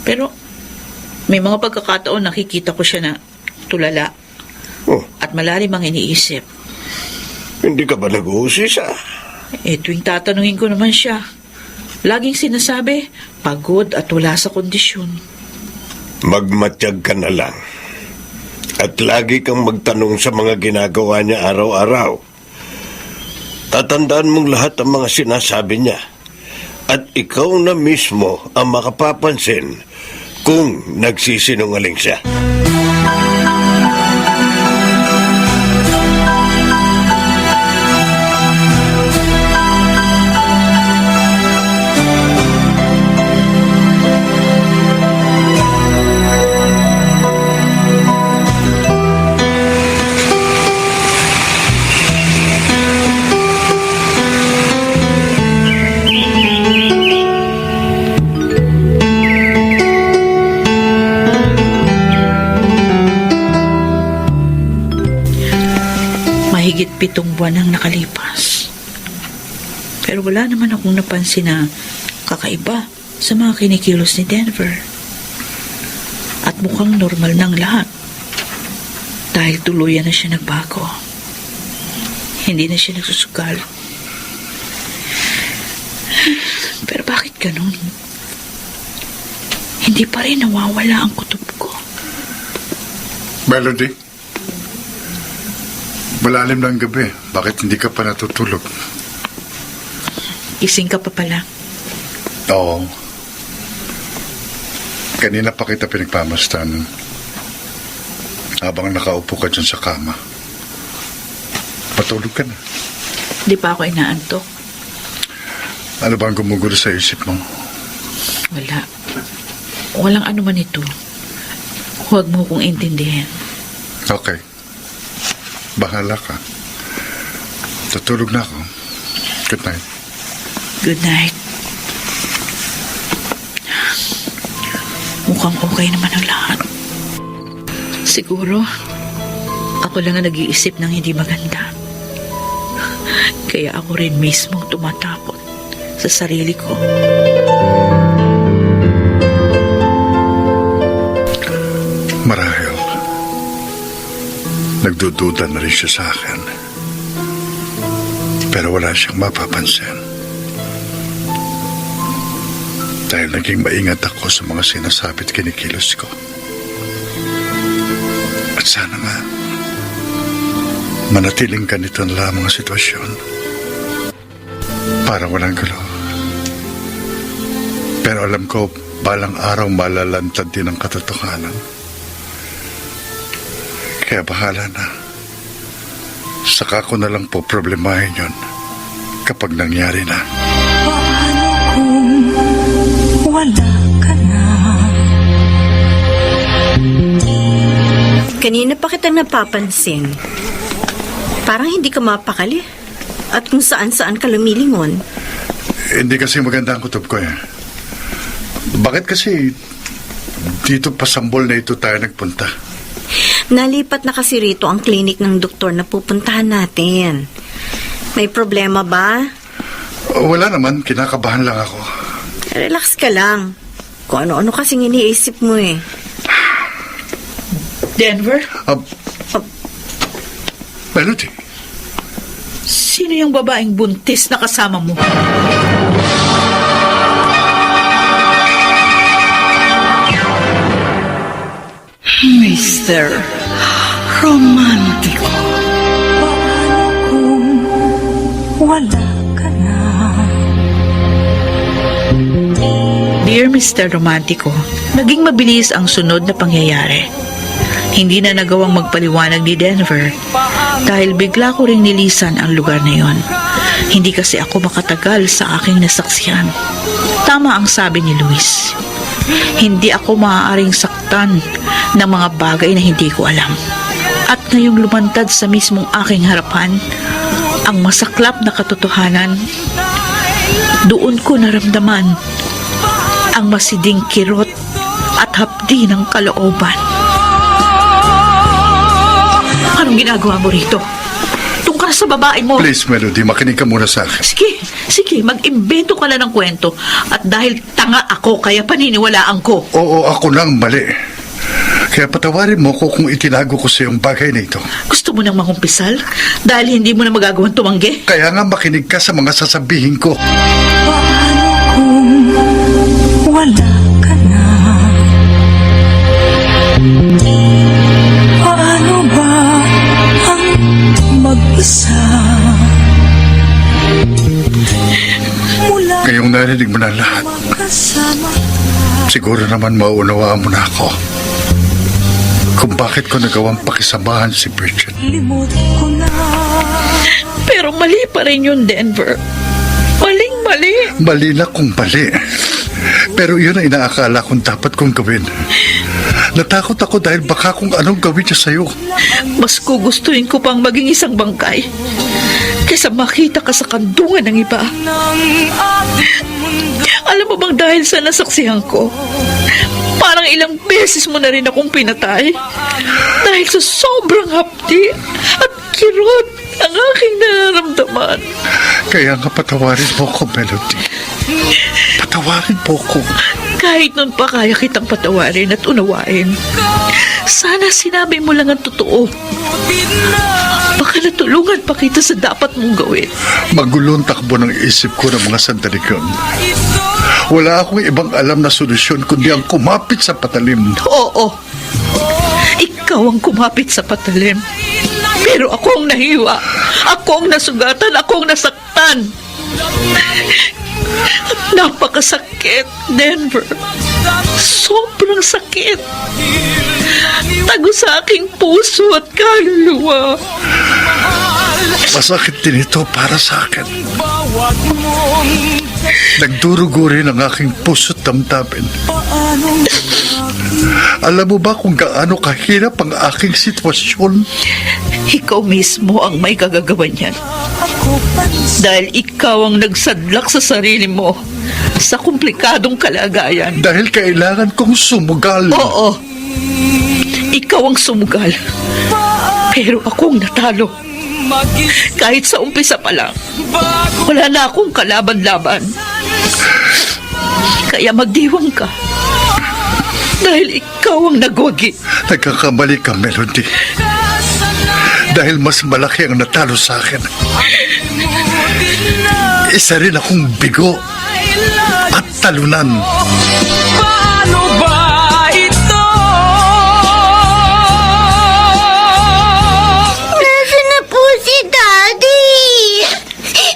Pero, may mga pagkakataon nakikita ko siya na tulala Oh, at malalim ang iniisip. hindi ka ba nag-uusisa? Tuwing tatanungin ko naman siya, Laging sinasabi, pagod at wala sa kondisyon. Magmatiyag ka na lang. At lagi kang magtanong sa mga ginagawa niya araw-araw. Tatandaan mong lahat ang mga sinasabi niya. At ikaw na mismo ang makapapansin kung nagsisinungaling siya. Mahigit 7 buwan ang nakalipas. Pero wala naman akong napansin na kakaiba sa mga kinikilos ni Denver. At mukhang normal ng lahat. Dahil tuluyan na siya nagbago. Hindi na siya nagsusugal. Pero bakit ganun? Hindi pa rin nawawala ang kutob ko. Melody? Malalim ng gabi. Bakit hindi ka pa natutulog? Gising ka pa pala. Oo. Kanina pa kita pinagpamastan habang nakaupo ka dyan sa kama. Patulog ka na. Di pa ako inaantok. Ano ba ang gumugulo sa isip mo? Wala. Walang ano man ito. Huwag mo kong intindihin. Okay. Bahala ka. Tutulog na ako. Good night. Good night. Mukhang okay naman ang lahat. Siguro, ako lang ang nag-iisip ng hindi maganda. Kaya ako rin mismong tumatakot sa sarili ko. Marahil, nagdududa na rin siya sa akin. Pero wala siyang mapapansin. Dahil naging maingat ako sa mga sinasabi at kinikilos ko. At sana nga, manatiling ganito na lamang ang sitwasyon. Para walang gulo. Pero alam ko, balang araw malalantad din ang katotohanan. Kaya bahala na. Saka ko na lang po problemahin yun kapag nangyari na. Wala ka na. Kanina pa kitang napapansin. Parang hindi ka mapakali. At kung saan-saan ka lumilingon. Hindi kasi maganda ang kutob ko eh. Bakit kasi dito pa Sambol na ito tayo nagpunta? Nalipat na kasi rito ang klinik ng doktor na pupuntahan natin. May problema ba? Wala naman, kinakabahan lang ako. Relax ka lang. Kung ano-ano kasing iniisip mo eh. Denver, Melody, sino yung babaeng buntis na kasama mo? Mr. Romantico. Wala ka na. Dear Mr. Romantico, naging mabilis ang sunod na pangyayari. Hindi na nagawang magpaliwanag ni Denver dahil bigla ko ring nilisan ang lugar na yon. Hindi kasi ako makatagal sa aking nasaksihan. Tama ang sabi ni Luis. Hindi ako maaaring saktan ng mga bagay na hindi ko alam. At ngayong lumantad sa mismong aking harapan, ang masaklap na katotohanan, doon ko naramdaman ang masiding kirot at hapdi ng kalooban. Anong ginagawa mo rito? Tungkol sa babae mo. please Melody, makinig ka muna sa akin. Sige, mag-imbento ka na ng kwento. At dahil tanga ako, kaya paniniwalaan ko. Oo, ako lang mali. Kaya patawarin mo ko kung itinago ko sa iyong bagay na ito. Gusto mo nang mangumpisal? Dahil hindi mo na magagawang tumanggi? Kaya nga makinig ka sa mga sasabihin ko. Paano kung wala ka na. Paano ba ang mag-isa? Mula Ngayong narinig mo na lahat, kasama siguro naman mauunawaan mo na ako kung bakit ko nagawang pakisamahan si Bridget. limot ko na. Pero mali pa rin yun, Denver. Maling-mali. Mali na kung mali. Pero yun ang inaakala kong dapat kong gawin. Natakot ako dahil baka kung anong gawin niya sa'yo. Mas gugustuhin ko pang maging isang bangkay kaysa makita ka sa kandungan ng iba. Alam mo bang dahil sa nasaksihan ko, parang ilang beses mo na rin akong pinatay dahil sa sobrang hapdi at kirot ang aking nararamdaman. Kaya nga patawarin mo ko, Melody. Patawarin mo ko. Kahit nun pa kaya kitang patawarin at unawain. Sana sinabi mo lang ang totoo. Baka natulungan pa kita sa dapat mong gawin. Magulong takbo ng isip ko ng mga sandali yun. Wala akong ibang alam na solusyon kundi ang kumapit sa patalim. Oo. Ikaw ang kumapit sa patalim. Pero ako ang nahiwa. Ako ang nasugatan. Ako ang nasaktan. Napakasakit, Denver. Sobrang sakit. Tago sa aking puso at kaluluwa. Masakit din ito para sa akin. Nagdurugo rin ang aking puso't damdamin. Alam mo ba kung gaano kahirap ang aking sitwasyon? Ikaw mismo ang may kagagawa niyan. Dahil ikaw ang nagsadlak sa sarili mo sa komplikadong kalagayan. Dahil kailangan kong sumugal. Oo. Ikaw ang sumugal. Pero akong natalo. Kahit sa umpisa pa lang, wala na akong kalaban-laban. Kaya magdiwang ka. Dahil ikaw ang nagwagi. Nagkakamali ka, Melody. Dahil mas malaki ang natalo sa akin. Isa rin akong bigo at talunan. Paano ba ito? Nasaan na po si Daddy?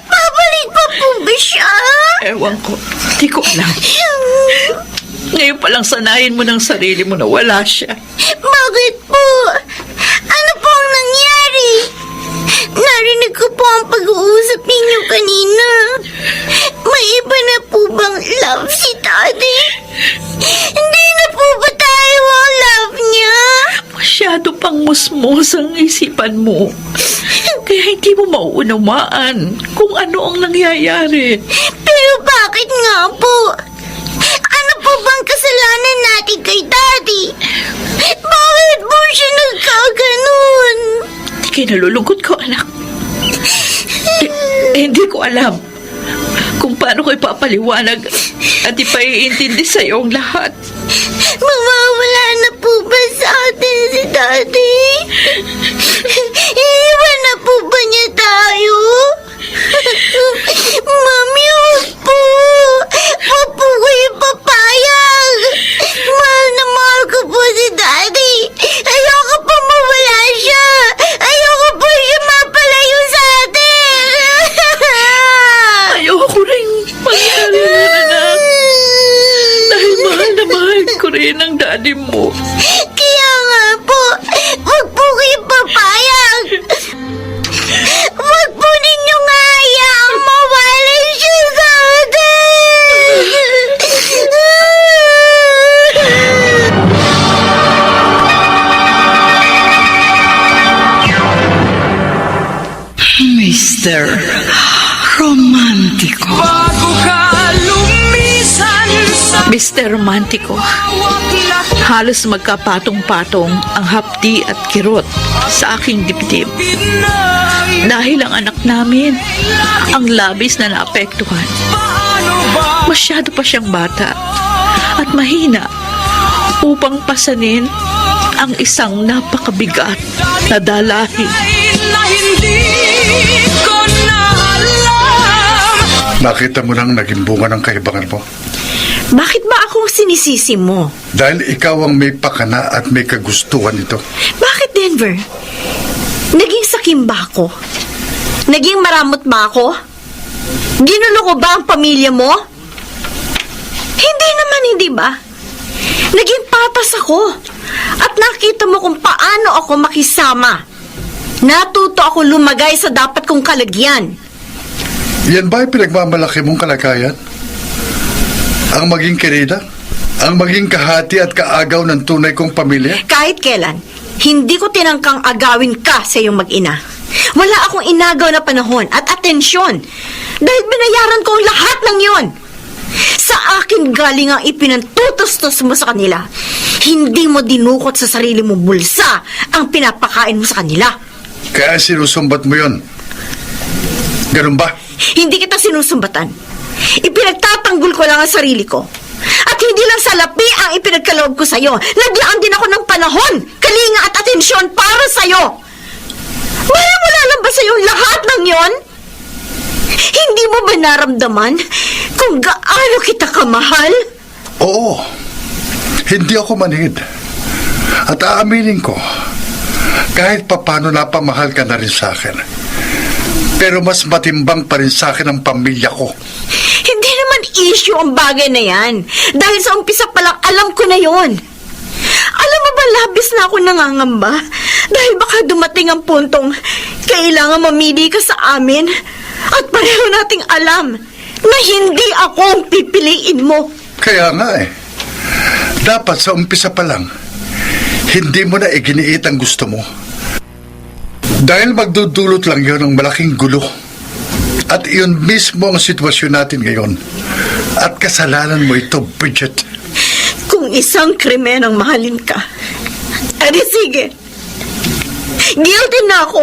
Babalik pa po ba siya? Ewan ko. Di ko alam. Ngayon palang sanayin mo ng sarili mo na wala siya. Bakit po? Ano po ang nangyari? Narinig ko po ang pag-uusap ninyo kanina. May iba na po bang love si Daddy? Hindi na po ba tayo ang love niya? Masyado pang musmos ang isipan mo. Kaya hindi mo mauunawaan kung ano ang nangyayari. Pero bakit nga po? Ano po bang kasalanan natin kay Daddy? Bakit po siya nagkaganon? Di kayo nalulungkot ko, anak. Hindi ko alam kung paano ko ipapaliwanag at ipaiintindi sa iyo ang lahat. Mawawala na po ba sa atin si Daddy? Iiwan na po ba niya tayo? Mami, huwag po. Huwag po kayo papayag. Mahal na mahal ko po si Daddy. Ayoko po mawala siya. Ayoko po siya mapalayo sa atin. Ayoko rin mangyari na, anak. Dahil mahal na mahal ko rin ang daddy mo. Kaya nga po, huwag po kayo papayag. Huwag po ninyong hayaang mawala siya sa atin. Mr. Romantico. Bago ka lumisan sa Mr. Romantico, halos magkapatong-patong ang hapdi at kirot sa aking dibdib. Dahil ang anak namin ang labis na naapektuhan. Masyado pa siyang bata at mahina upang pasanin ang isang napakabigat na dalahin. na hindi ko na alam. Nakita mo lang naging bunga ng kaibangan mo. Bakit ba ako sinisisi mo? Dahil ikaw ang may pakana at may kagustuhan nito. Bakit, Denver? Naging sakim ba ako? Naging maramot ba ako? Ginulo ko ba ang pamilya mo? Hindi naman, hindi ba? Naging patas ako. At nakita mo kung paano ako makisama. Natuto ako lumagay sa dapat kong kalagyan. Yan ba ay pinagmamalaki mong kalagayan? Ang maging kirida? Ang maging kahati at kaagaw ng tunay kong pamilya? Kahit kailan, hindi ko tinangkang agawin ka sa iyong mag-ina. Wala akong inagaw na panahon at atensyon dahil binayaran ko ang lahat ng yon. Sa akin galing ang ipinantutos-tos mo sa kanila. Hindi mo dinukot sa sarili mong bulsa ang pinapakain mo sa kanila. Kaya sinusumbat mo yon. Ganun ba? Hindi kita sinusumbatan. Ipinagtatanggol ko lang ang sarili ko. At hindi lang salapi ang ipinagkaloob ko sa'yo. Naglaan din ako ng panahon, kalinga at atensyon para sa'yo. Wala lang ba sa'yo lahat ng yon? Hindi mo ba naramdaman kung gaano kita kamahal? Oo. Hindi ako manhid. At aaminin ko, kahit papano napamahal ka na rin sa akin. Pero mas matimbang pa rin sa akin ang pamilya ko. Hindi naman issue ang bagay na yan. Dahil sa umpisa pa lang, alam ko na yon. Alam mo ba, labis na ako nangangamba? Dahil baka dumating ang puntong kailangan mamili ka sa amin. At pareho nating alam na hindi ako ang pipiliin mo. Kaya nga eh. Dapat sa umpisa pa lang, hindi mo na iginiit ang gusto mo. Dahil magdudulot lang yun ng malaking gulo. At iyon mismo ang sitwasyon natin ngayon. At kasalanan mo ito, Bridget. Kung isang krimen ang mahalin ka, edi sige. Guilty na ako.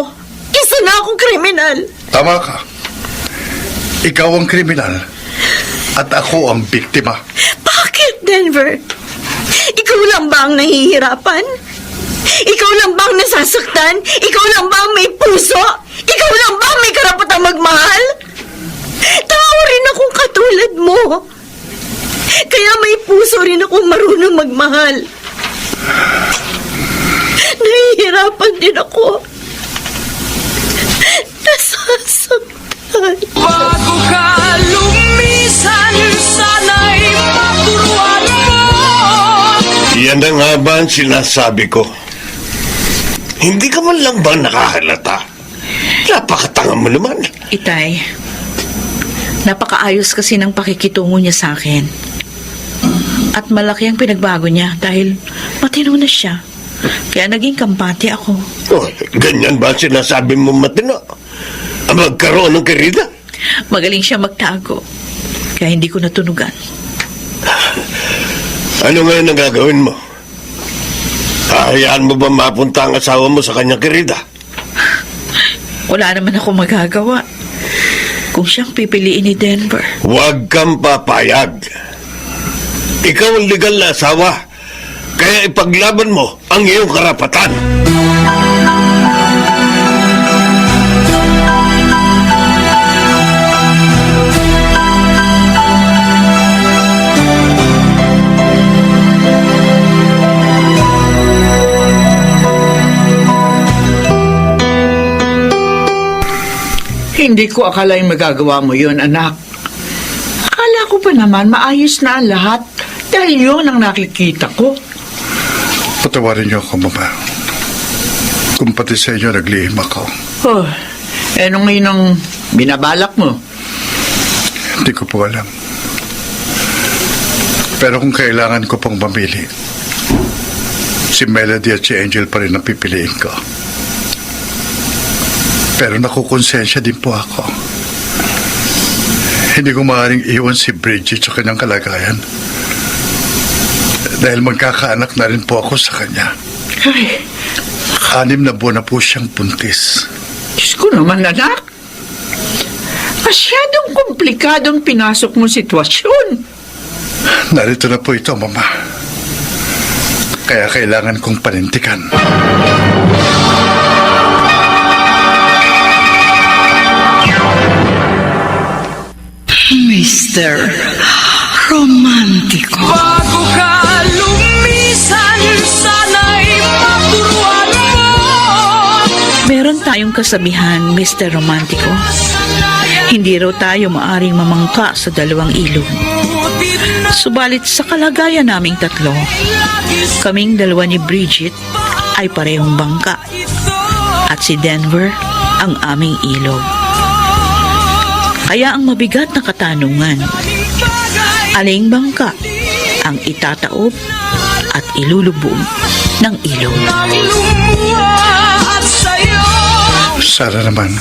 Isa na akong kriminal. Tama ka. Ikaw ang kriminal at ako ang biktima. Bakit, Denver? Ikaw lang ba ang nahihirapan? Ikaw lang ba ang nasasaktan? Ikaw lang ba ang may puso? Ikaw lang ba ang may karapatang magmahal? Tao rin akong katulad mo. Kaya may puso rin akong marunong magmahal. Nahihirapan din ako. Nasasaktan. Bago ka lumisan, sana'y mapuruan mo. Yan na nga ba ang sinasabi ko? Hindi ka man lang ba nakahalata? Napakatanga mo naman. Itay, napakaayos kasi ng pakikitungo niya sa akin. At malaki ang pinagbago niya dahil matino na siya. Kaya naging kampante ako. Oh, ganyan ba ang sinasabi mo matino? Ang magkaroon ng karida? Magaling siya magtago. Kaya hindi ko natunugan. Ano ngayon ang gagawin mo? Hahayaan mo ba mapunta ang asawa mo sa kanyang karida? Wala naman ako magagawa. Kung siyang pipiliin ni Denver. Huwag kang papayag. Ikaw ang legal na asawa. Kaya ipaglaban mo ang iyong karapatan. Hindi ko akalaing magagawa mo yun, anak. Akala ko pa naman maayos na ang lahat dahil yun ang nakikita ko. Patawarin niyo ako, Mama. Kung pati sa inyo naglihim ako. Oh, nung ngayon ang binabalak mo? Hindi ko po alam. Pero kung kailangan ko pong mamili, si Melody at si Angel pa rin ang pipiliin ko. Pero nakukonsensya din po ako. Hindi ko maaaring iwan si Bridget sa kanyang kalagayan. Dahil magkakaanak na rin po ako sa kanya. Ay, 6 na buwan na po siyang buntis. Diyos ko naman, anak. Masyadong komplikadong pinasok mo sitwasyon. Narito na po ito, Mama. Kaya kailangan kong panintikan. Mr. Romántico. Bago Meron tayong kasabihan, Mr. Romantico. Hindi raw tayo maaring mamangka sa dalawang ilog. Subalit sa kalagayan naming tatlo, kaming dalawa ni Bridget ay parehong bangka at si Denver ang aming ilog. Kaya ang mabigat na katanungan, aling bangka ang itataob at ilulubog ng ilog? Sana naman,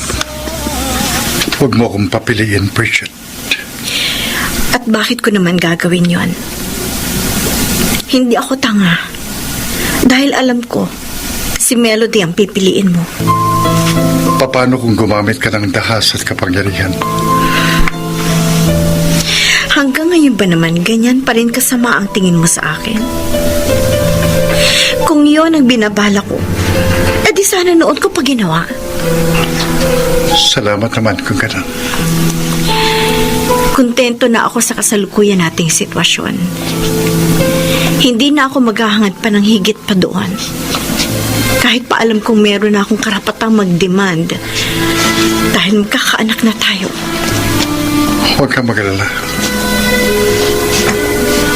huwag mo akong papiliin, Bridget. At bakit ko naman gagawin yon? Hindi ako tanga. Dahil alam ko, si Melody ang pipiliin mo. Paano kung gumamit ka ng dahas at kapangyarihan? Hanggang ngayon ba naman ganyan pa rin kasama ang tingin mo sa akin? Kung yon ang binabala ko, edi sana noon ko pa ginawa. Salamat naman kung gano'n. Kontento na ako sa kasalukuyan nating sitwasyon. Hindi na ako maghahangad pa ng higit pa doon. Kahit pa alam kong meron na akong karapatang mag-demand dahil magkakaanak na tayo. Huwag kang mag-alala.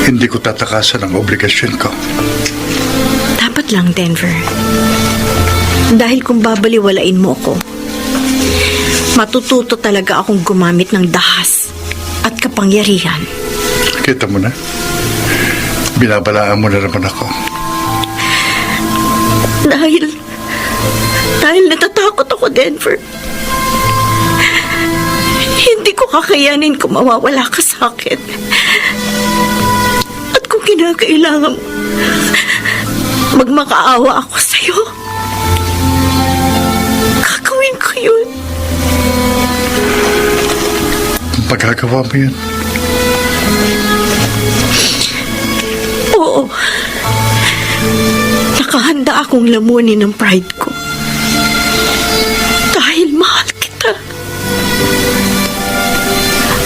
Hindi ko tatakasan ang obligasyon ko. Dapat lang, Denver. Dahil kung babaliwalain mo ako, matututo talaga akong gumamit ng dahas at kapangyarihan. Kita mo na? Binabalaan mo na naman ako. Dahil natatakot ako, Denver. Hindi ko kakayanin kung mawawala ka sa akin. At kung kinakailangan mo, magmakaawa ako sa'yo. Gagawin ko yun. Magagawa mo yun. Oo. Nakahanda akong lamunin ng pride ko. Dahil mahal kita.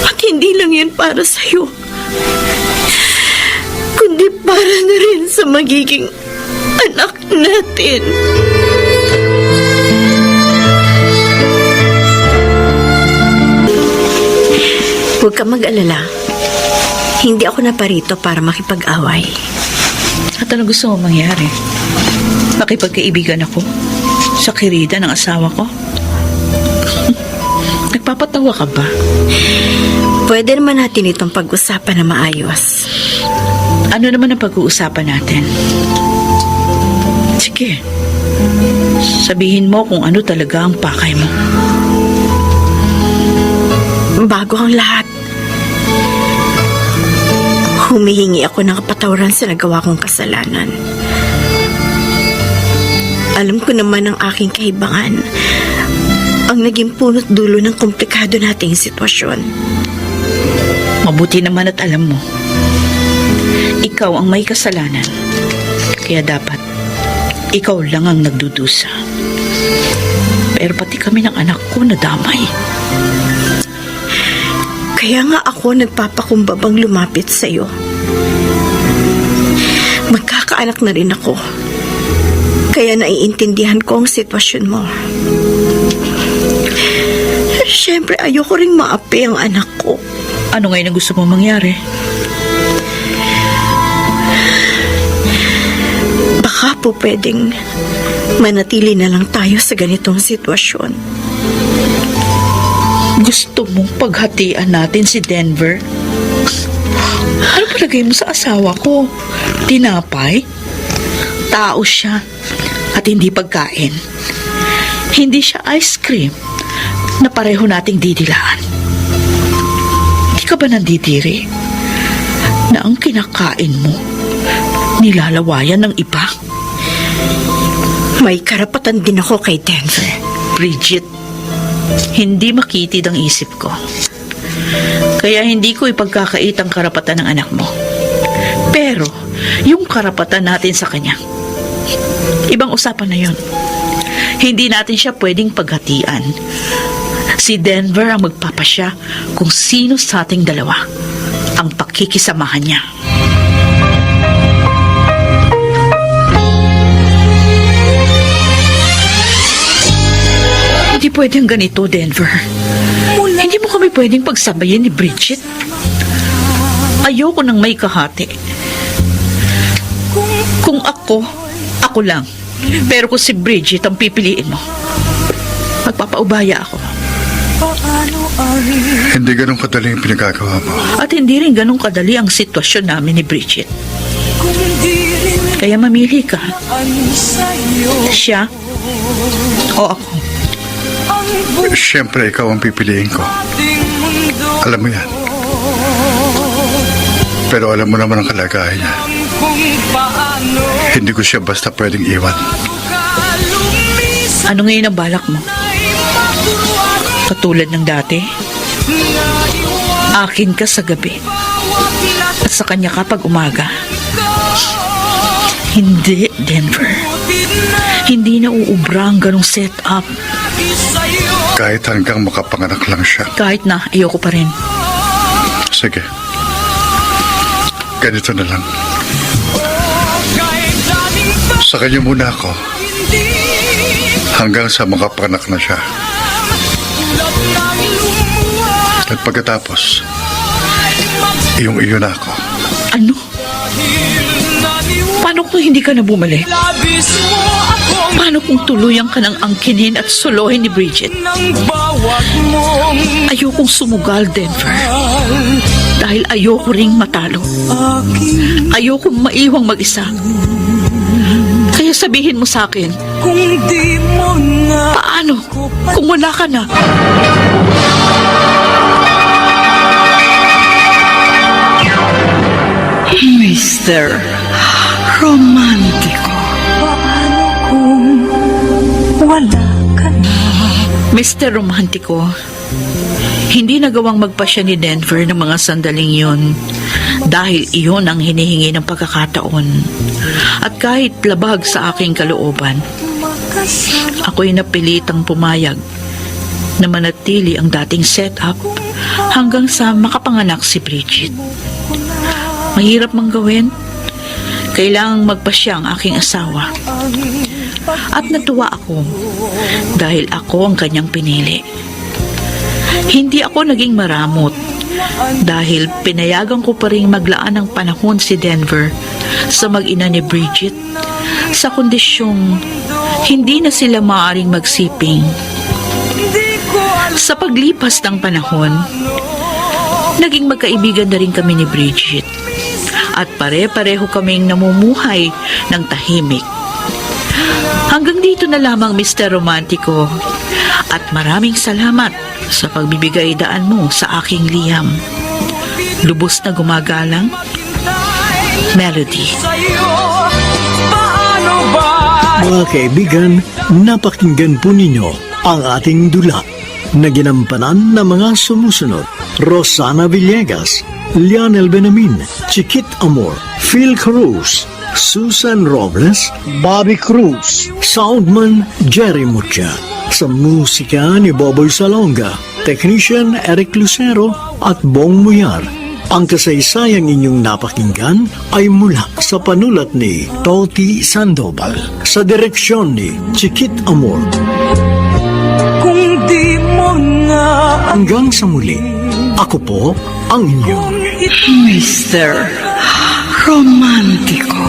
At hindi lang yan para sa'yo. Kundi para na rin sa magiging anak natin. Huwag ka mag-alala. Hindi ako naparito para makipag-away. At ano gusto mo mangyari? Makipagkaibigan ako sa kirida ng asawa ko? Nagpapatawa ka ba? Pwede naman natin itong pag-usapan na maayos. Ano naman ang pag-uusapan natin? Sige. Sabihin mo kung ano talaga ang pakay mo. Bago ang lahat, humihingi ako ng kapatawaran sa nagawa kong kasalanan. Alam ko naman ang aking kahibangan ang naging punot dulo ng komplikado nating sitwasyon. Mabuti naman at alam mo, ikaw ang may kasalanan. Kaya dapat, ikaw lang ang nagdudusa. Pero pati kami ng anak ko nadamay. Kaya nga ako nagpapakumbabang lumapit sa'yo. Magkakaanak na rin ako. Kaya naiintindihan ko ang sitwasyon mo. Siyempre, ayoko ring maapi ang anak ko. Ano ngayon ang gusto mo mangyari? Baka po pwedeng manatili na lang tayo sa ganitong sitwasyon. Gusto mong paghatian natin si Denver? Ano palagay mo sa asawa ko? Tinapay? Tao siya at hindi pagkain. Hindi siya ice cream na pareho nating didilaan. Hindi ka ba nandidiri na ang kinakain mo nilalawayan ng iba? May karapatan din ako kay Denver. Bridget, hindi makitid ang isip ko. Kaya hindi ko ipagkakait ang karapatan ng anak mo. Pero, yung karapatan natin sa kanya, ibang usapan na yun. Hindi natin siya pwedeng paghatian. Si Denver ang magpapasya kung sino sa ating dalawa ang pakikisamahan niya. pwedeng ganito, Denver. Hindi mo kami pwedeng pagsabayin ni Bridget. Ayoko nang may kahati. Kung ako lang. Pero kung si Bridget ang pipiliin mo, magpapaubaya ako. Hindi ganun kadali yung pinagagawa mo. At hindi rin ganun kadali ang sitwasyon namin ni Bridget. Kaya mamili ka. Siya o ako. Siyempre, ikaw ang pipiliin ko. Alam mo yan. Pero alam mo naman ang kalagayan niya. Hindi ko siya basta pwedeng iwan. Ano ngayon ang balak mo? Katulad ng dati? Akin ka sa gabi. At sa kanya ka pag umaga. Hindi, Denver. Hindi na uubra ang ganong setup. Kahit hanggang makapanganak lang siya. Kahit na, ayoko pa rin. Sige. Ganito na lang. Sa kanya muna ako. Hanggang sa makapanganak na siya. At pagkatapos, iyo na ako. Ano? Paano kung hindi ka na bumalik? Paano kung tuluyan ka ng angkinin at solohin ni Bridget? Ayokong sumugal, Denver. Dahil ayoko ring matalo. Ayokong maiwang mag-isa. Kaya sabihin mo sa akin, paano kung wala ka na? Mr. Romantiko. Mr. Romantiko, hindi nagawang magpasya ni Denver ng mga sandaling yun dahil iyon ang hinihingi ng pagkakataon. At kahit labag sa aking kalooban, ako'y napilitang pumayag na manatili ang dating setup hanggang sa makapanganak si Bridget. Mahirap mang gawin. Kailangang magpasya ang aking asawa. At natuwa ako dahil ako ang kanyang pinili. Hindi ako naging maramot dahil pinayagan ko pa rin maglaan ng panahon si Denver sa mag-ina ni Bridget sa kondisyong hindi na sila maaaring magsiping. Sa paglipas ng panahon, naging magkaibigan na rin kami ni Bridget at pare-pareho kaming namumuhay ng tahimik. Hanggang dito na lamang, Mr. Romantiko, at maraming salamat sa pagbibigay daan mo sa aking liham. Lubos na gumagalang, Melody. Mga kaibigan, napakinggan po ninyo ang ating dula na ginampanan ng mga sumusunod. Rosana Villegas, Lionel Benamin, Chiquit Amor, Phil Cruz, Susan Robles, Bobby Cruz, Soundman Jerry Mucha, sa musika ni Boboy Salonga, Technician Eric Lucero at Bong Muyar. Ang kasaysayang inyong napakinggan ay mula sa panulat ni Toti Sandoval, sa direksyon ni Chiquit Amor. Kung di mo na Hanggang sa muli, ako po ang inyong Mr. Romantiko.